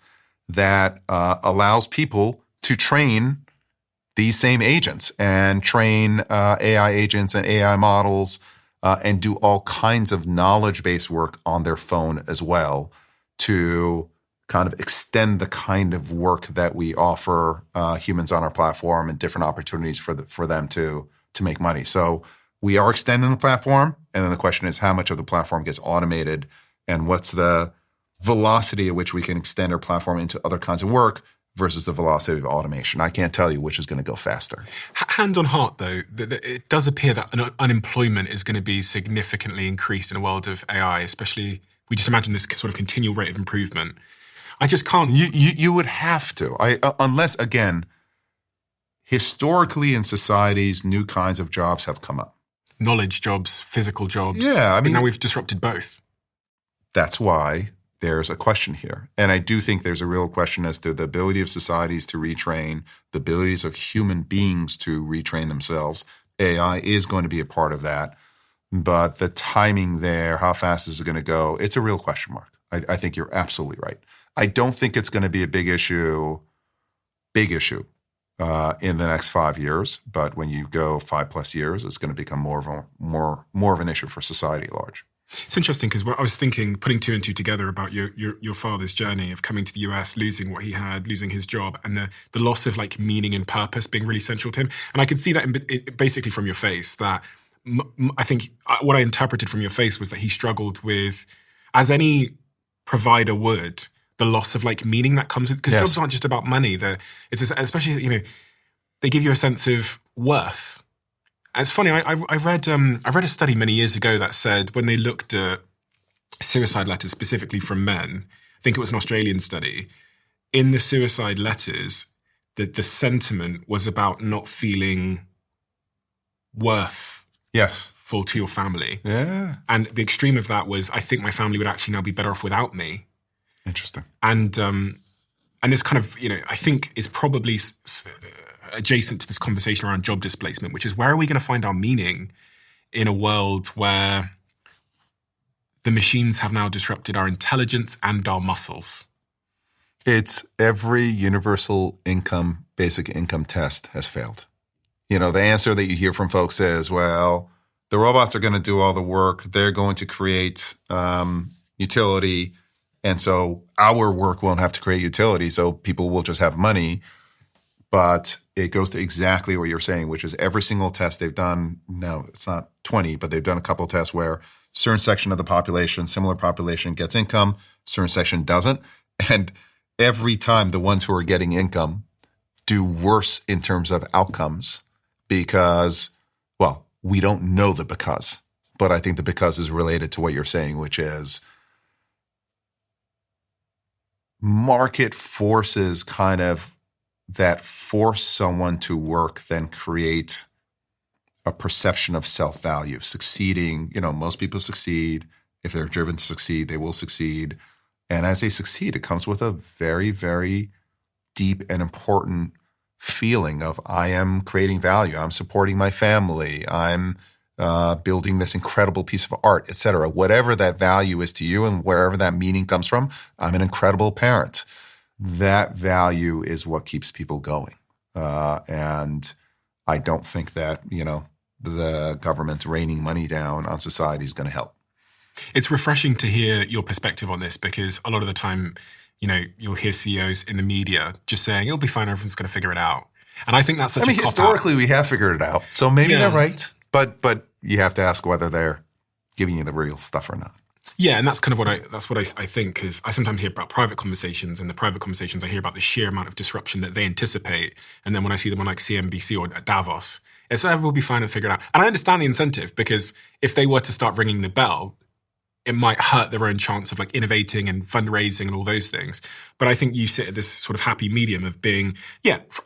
that allows people to train these same agents and train AI agents and AI models and do all kinds of knowledge-based work on their phone as well to kind of extend the kind of work that we offer humans on our platform and different opportunities for them to make money. So we are extending the platform. And then the question is how much of the platform gets automated and what's the velocity at which we can extend our platform into other kinds of work versus the velocity of automation. I can't tell you which is going to go faster. Hand on heart, though, it does appear that unemployment is going to be significantly increased in a world of AI, especially we just imagine this sort of continual rate of improvement. I just can't. You would have to, unless, again, historically in societies, new kinds of jobs have come up. Knowledge jobs, physical jobs. Yeah, I mean, but now we've disrupted both. That's why there's a question here. And I do think there's a real question as to the ability of societies to retrain, the abilities of human beings to retrain themselves. AI is going to be a part of that. But the timing there, how fast is it going to go? It's a real question mark. I think you're absolutely right. I don't think it's going to be a big issue in the next 5 years. But when you go 5+ years, it's going to become more of an issue for society at large. It's interesting because I was thinking, putting two and two together about your father's journey of coming to the US, losing what he had, losing his job, and the loss of like meaning and purpose being really central to him. And I could see that basically from your face that I think what I interpreted from your face was that he struggled with, as any provider would, the loss of like meaning that comes with, because jobs aren't just about money. It's especially, they give you a sense of worth. And it's funny, I read a study many years ago that said when they looked at suicide letters specifically from men, I think it was an Australian study, in the suicide letters, that the sentiment was about not feeling worth full to your family. Yeah. And the extreme of that was, I think my family would actually now be better off without me. Interesting. And this kind of, I think is probably adjacent to this conversation around job displacement, which is where are we going to find our meaning in a world where the machines have now disrupted our intelligence and our muscles? It's every universal income, basic income test has failed. The answer that you hear from folks is, well, the robots are going to do all the work. They're going to create utility. And so our work won't have to create utility. So people will just have money. But it goes to exactly what you're saying, which is every single test they've done. Now, it's not 20, but they've done a couple of tests where a certain section of the population, similar population gets income, certain section doesn't. And every time the ones who are getting income do worse in terms of outcomes because, well, we don't know the because. But I think the because is related to what you're saying, which is market forces kind of that force someone to work then create a perception of self-value. Succeeding, most people succeed. If they're driven to succeed, they will succeed. And as they succeed, it comes with a very, very deep and important feeling of I am creating value. I'm supporting my family. I'm building this incredible piece of art, et cetera. Whatever that value is to you and wherever that meaning comes from, I'm an incredible parent. That value is what keeps people going. And I don't think that, the government raining money down on society is going to help. It's refreshing to hear your perspective on this because a lot of the time, you'll hear CEOs in the media just saying, it'll be fine, everyone's going to figure it out. And I think that's such a cop-out. Historically, we have figured it out. So maybe they're right. But you have to ask whether they're giving you the real stuff or not. Yeah, and that's kind of what I think, because I sometimes hear about private conversations, and the private conversations I hear about the sheer amount of disruption that they anticipate. And then when I see them on like CNBC or at Davos, it's everyone will be fine and figure it out. And I understand the incentive, because if they were to start ringing the bell, it might hurt their own chance of like innovating and fundraising and all those things. But I think you sit at this sort of happy medium of being,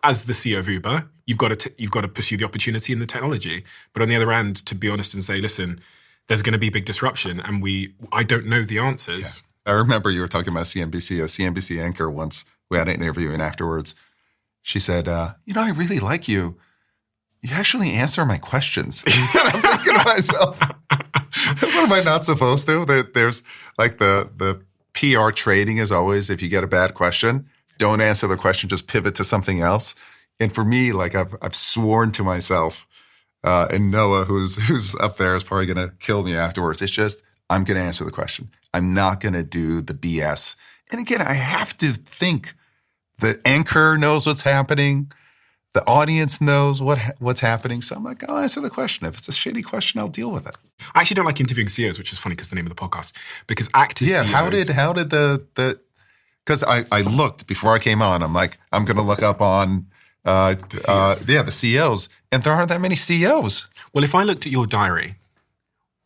as the CEO of Uber, you've got to pursue the opportunity and the technology. But on the other end, to be honest and say, listen, there's going to be big disruption, and I don't know the answers. Yeah. I remember you were talking about CNBC. A CNBC anchor once, we had an interview, and afterwards, she said, I really like you. You actually answer my questions. I'm thinking to myself, what am I not supposed to? There's like the PR trading is always, if you get a bad question, don't answer the question, just pivot to something else. And for me, like I've sworn to myself, and Noah, who's up there, is probably going to kill me afterwards. It's just, I'm going to answer the question. I'm not going to do the BS. And again, I have to think the anchor knows what's happening. The audience knows what's happening. So I'm like, I'll answer the question. If it's a shitty question, I'll deal with it. I actually don't like interviewing CEOs, which is funny because the name of the podcast. Because active CEOs... how did the because I looked before I came on. I'm like, I'm going to look up on... the CEOs. And there aren't that many CEOs. Well, if I looked at your diary,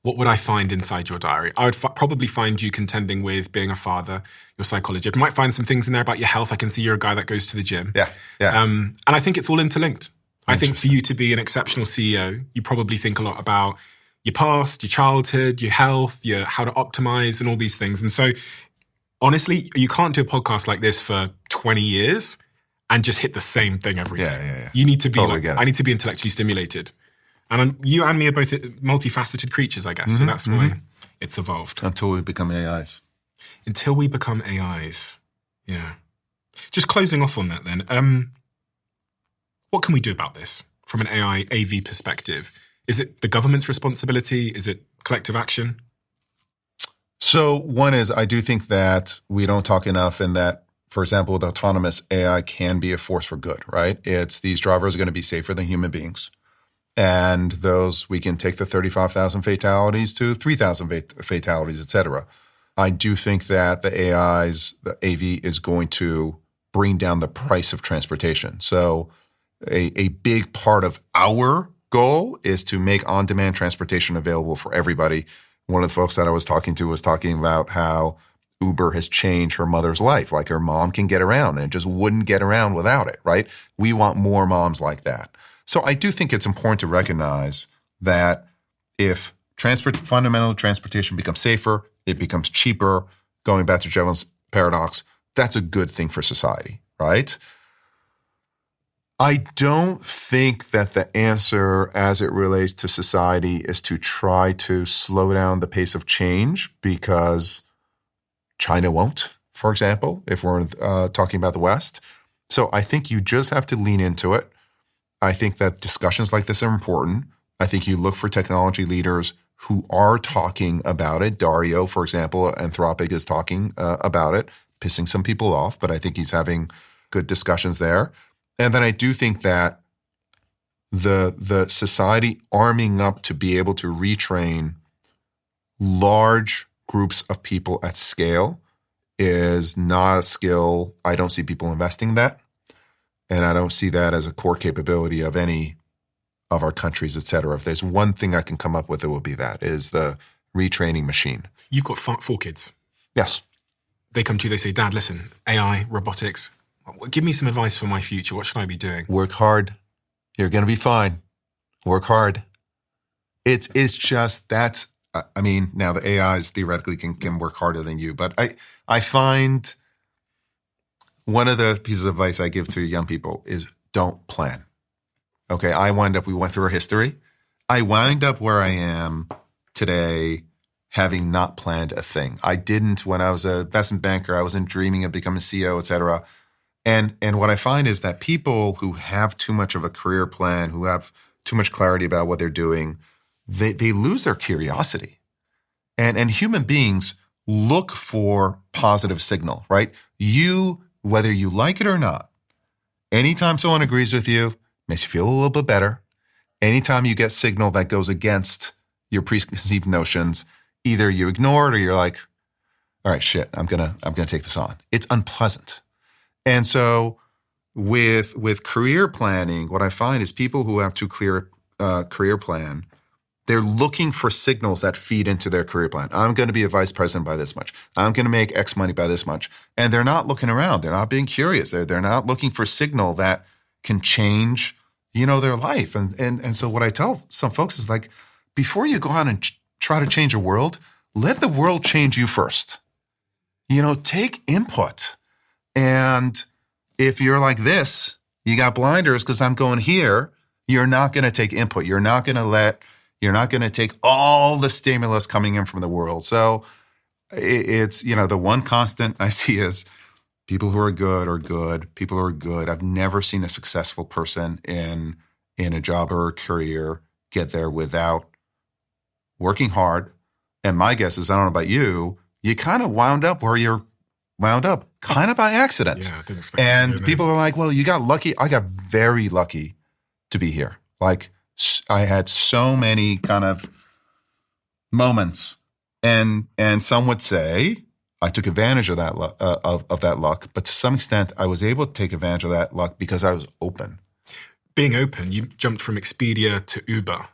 what would I find inside your diary? I would probably find you contending with being a father, your psychology. I might find some things in there about your health. I can see you're a guy that goes to the gym. Yeah. And I think it's all interlinked. I think for you to be an exceptional CEO, you probably think a lot about your past, your childhood, your health, how to optimize and all these things. And so, honestly, you can't do a podcast like this for 20 years and just hit the same thing every day. Yeah. You need to be totally I need to be intellectually stimulated. And you and me are both multifaceted creatures, I guess. So that's why it's evolved. Until we become AIs. Until we become AIs. Yeah. Just closing off on that then. What can we do about this from an AI, AV perspective? Is it the government's responsibility? Is it collective action? So one is, I do think that we don't talk enough in that, for example, with autonomous AI can be a force for good, right? It's these drivers are going to be safer than human beings. And those, we can take the 35,000 fatalities to 3,000 fatalities, et cetera. I do think that the AV is going to bring down the price of transportation. So a big part of our goal is to make on-demand transportation available for everybody. One of the folks that I was talking to was talking about how Uber has changed her mother's life. Like her mom can get around and just wouldn't get around without it, right? We want more moms like that. So I do think it's important to recognize that if fundamental transportation becomes safer, it becomes cheaper. Going back to Jevons' paradox, that's a good thing for society, right? I don't think that the answer as it relates to society is to try to slow down the pace of change, because China won't, for example, if we're talking about the West. So I think you just have to lean into it. I think that discussions like this are important. I think you look for technology leaders who are talking about it. Dario, for example, Anthropic is talking about it, pissing some people off, but I think he's having good discussions there. And then I do think that the society arming up to be able to retrain large groups of people at scale is not a skill. I don't see people investing in that. And I don't see that as a core capability of any of our countries, et cetera. If there's one thing I can come up with, it will be that, is the retraining machine. You've got 4 kids. Yes. They come to you, they say, Dad, listen, AI, robotics, give me some advice for my future. What should I be doing? Work hard. You're going to be fine. Work hard. It's just that's, I mean, now the AIs theoretically can work harder than you, but I find one of the pieces of advice I give to young people is don't plan. Okay, we went through our history. I wind up where I am today having not planned a thing. I didn't, when I was an investment banker, I wasn't dreaming of becoming CEO, et cetera. And what I find is that people who have too much of a career plan, who have too much clarity about what they're doing, they lose their curiosity. And human beings look for positive signal, right? You, whether you like it or not, anytime someone agrees with you, makes you feel a little bit better. Anytime you get signal that goes against your preconceived notions, either you ignore it or you're like, all right, shit, I'm gonna take this on. It's unpleasant. And so with career planning, what I find is people who have too clear career plan, they're looking for signals that feed into their career plan. I'm going to be a vice president by this much. I'm going to make X money by this much. And they're not looking around. They're not being curious. They're not looking for signal that can change, their life. And so what I tell some folks is like, before you go out and try to change a world, let the world change you first. Take input. And if you're like this, you got blinders because I'm going here, you're not going to take input. You're not going to take all the stimulus coming in from the world. So it's, the one constant I see is people who are good are good. People who are good. I've never seen a successful person in a job or a career get there without working hard. And my guess is, I don't know about you, you kind of wound up where you're wound up kind of by accident. Yeah, I didn't expect and people are like, well, you got lucky. I got very lucky to be here. Like, I had so many kind of moments, and some would say I took advantage of that of that luck. But to some extent, I was able to take advantage of that luck because I was open. Being open, you jumped from Expedia to Uber,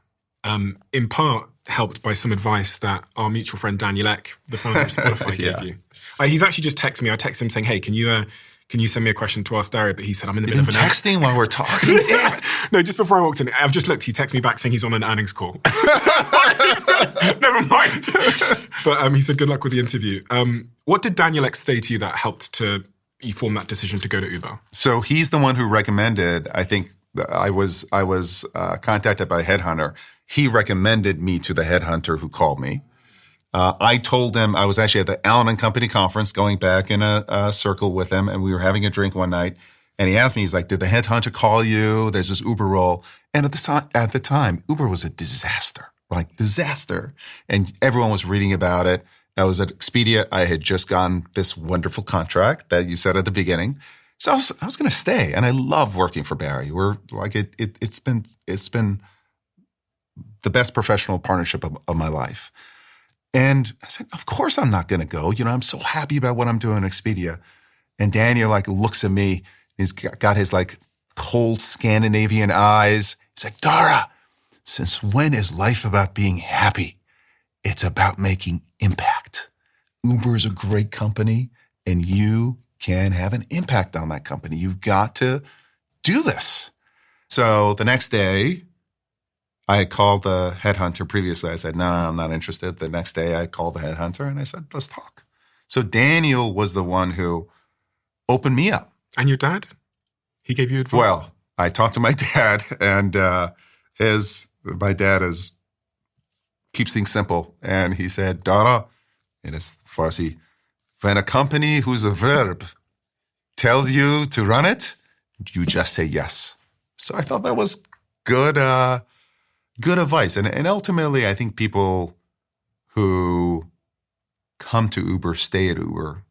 in part helped by some advice that our mutual friend Daniel Ek, the founder of Spotify, gave you. He's actually just texted me. I texted him saying, "Hey, can you send me a question to ask Dario?" But he said, "I'm in the middle of an texting while we're talking." Damn it! No, just before I walked in, I've just looked. He texted me back saying he's on an earnings call. Never mind. But he said, "Good luck with the interview." What did Daniel Ek say to you that helped you form that decision to go to Uber? So he's the one who recommended. I think I was contacted by a headhunter. He recommended me to the headhunter who called me. I told him I was actually at the Allen & Company conference, going back in a circle with him, and we were having a drink one night. And he asked me, he's like, "Did the headhunter call you? There's this Uber role." And at the time, Uber was a disaster, like disaster. And everyone was reading about it. I was at Expedia. I had just gotten this wonderful contract that you said at the beginning. So I was going to stay, and I love working for Barry. We're like it's been the best professional partnership of my life. And I said, of course I'm not going to go. I'm so happy about what I'm doing at Expedia. And Daniel looks at me. He's got his cold Scandinavian eyes. He's like, "Dara, since when is life about being happy? It's about making impact. Uber is a great company, and you can have an impact on that company. You've got to do this." So the next day, I had called the headhunter previously. I said, no, I'm not interested. The next day I called the headhunter and I said, let's talk. So Daniel was the one who opened me up. And your dad? He gave you advice? Well, I talked to my dad, and my dad keeps things simple. And he said, Dara, in his Farsi, when a company who's a verb tells you to run it, you just say yes. So I thought that was good advice. And ultimately, I think people who come to Uber stay at Uber.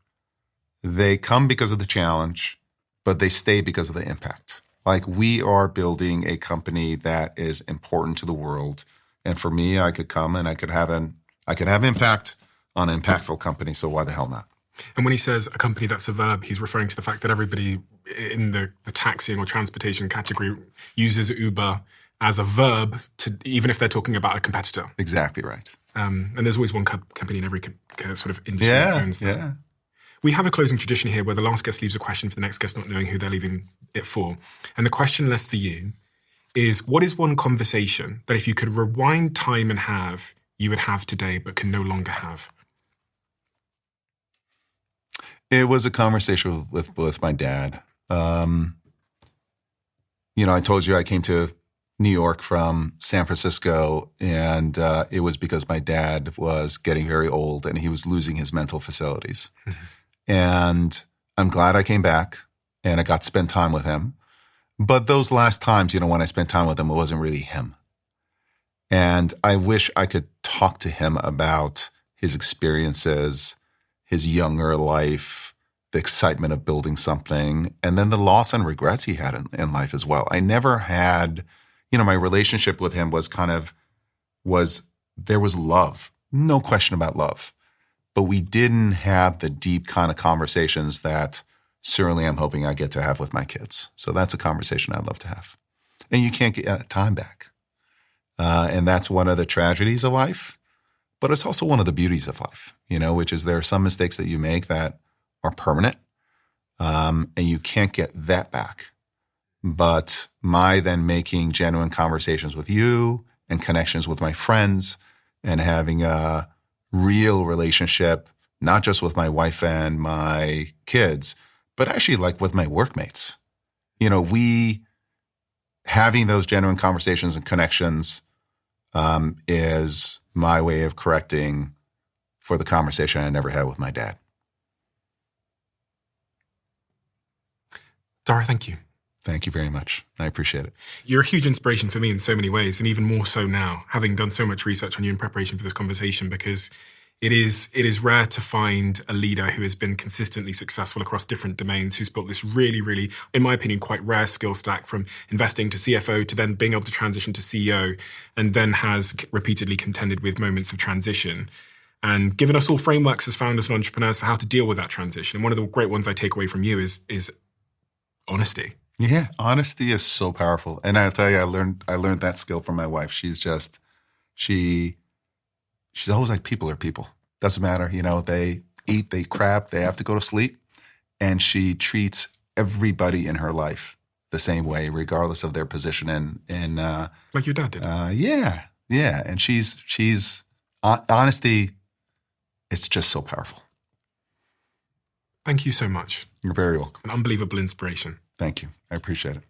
They come because of the challenge, but they stay because of the impact. Like, we are building a company that is important to the world. And for me, I could come and I could have impact on an impactful company. So why the hell not? And when he says a company that's a verb, he's referring to the fact that everybody in the taxiing or transportation category uses Uber as a verb, even if they're talking about a competitor. Exactly right. And there's always one company in every sort of industry that owns that. Yeah. We have a closing tradition here where the last guest leaves a question for the next guest, not knowing who they're leaving it for. And the question left for you is, what is one conversation that if you could rewind time and have, you would have today but can no longer have? It was a conversation with my dad. I told you I came to New York from San Francisco, and it was because my dad was getting very old and he was losing his mental facilities. Mm-hmm. And I'm glad I came back and I got to spend time with him. But those last times, when I spent time with him, it wasn't really him. And I wish I could talk to him about his experiences, his younger life, the excitement of building something, and then the loss and regrets he had in life as well. I never had, my relationship with him there was love, no question about love. But we didn't have the deep kind of conversations that certainly I'm hoping I get to have with my kids. So that's a conversation I'd love to have. And you can't get time back. And that's one of the tragedies of life. But it's also one of the beauties of life, which is there are some mistakes that you make that are permanent, and you can't get that back. But my then making genuine conversations with you and connections with my friends and having a real relationship, not just with my wife and my kids, but actually like with my workmates. We having those genuine conversations and connections is my way of correcting for the conversation I never had with my dad. Dara, thank you. Thank you very much. I appreciate it. You're a huge inspiration for me in so many ways, and even more so now, having done so much research on you in preparation for this conversation, because it is rare to find a leader who has been consistently successful across different domains, who's built this really, really, in my opinion, quite rare skill stack from investing to CFO to then being able to transition to CEO, and then has repeatedly contended with moments of transition and given us all frameworks as founders and entrepreneurs for how to deal with that transition. And one of the great ones I take away from you is honesty. Yeah, honesty is so powerful. And I'll tell you, I learned that skill from my wife. She's always like, people are people. Doesn't matter, they eat, they crap, they have to go to sleep. And she treats everybody in her life the same way, regardless of their position. And like your dad did. Yeah. And she's honesty. It's just so powerful. Thank you so much. You're very welcome. An unbelievable inspiration. Thank you. I appreciate it.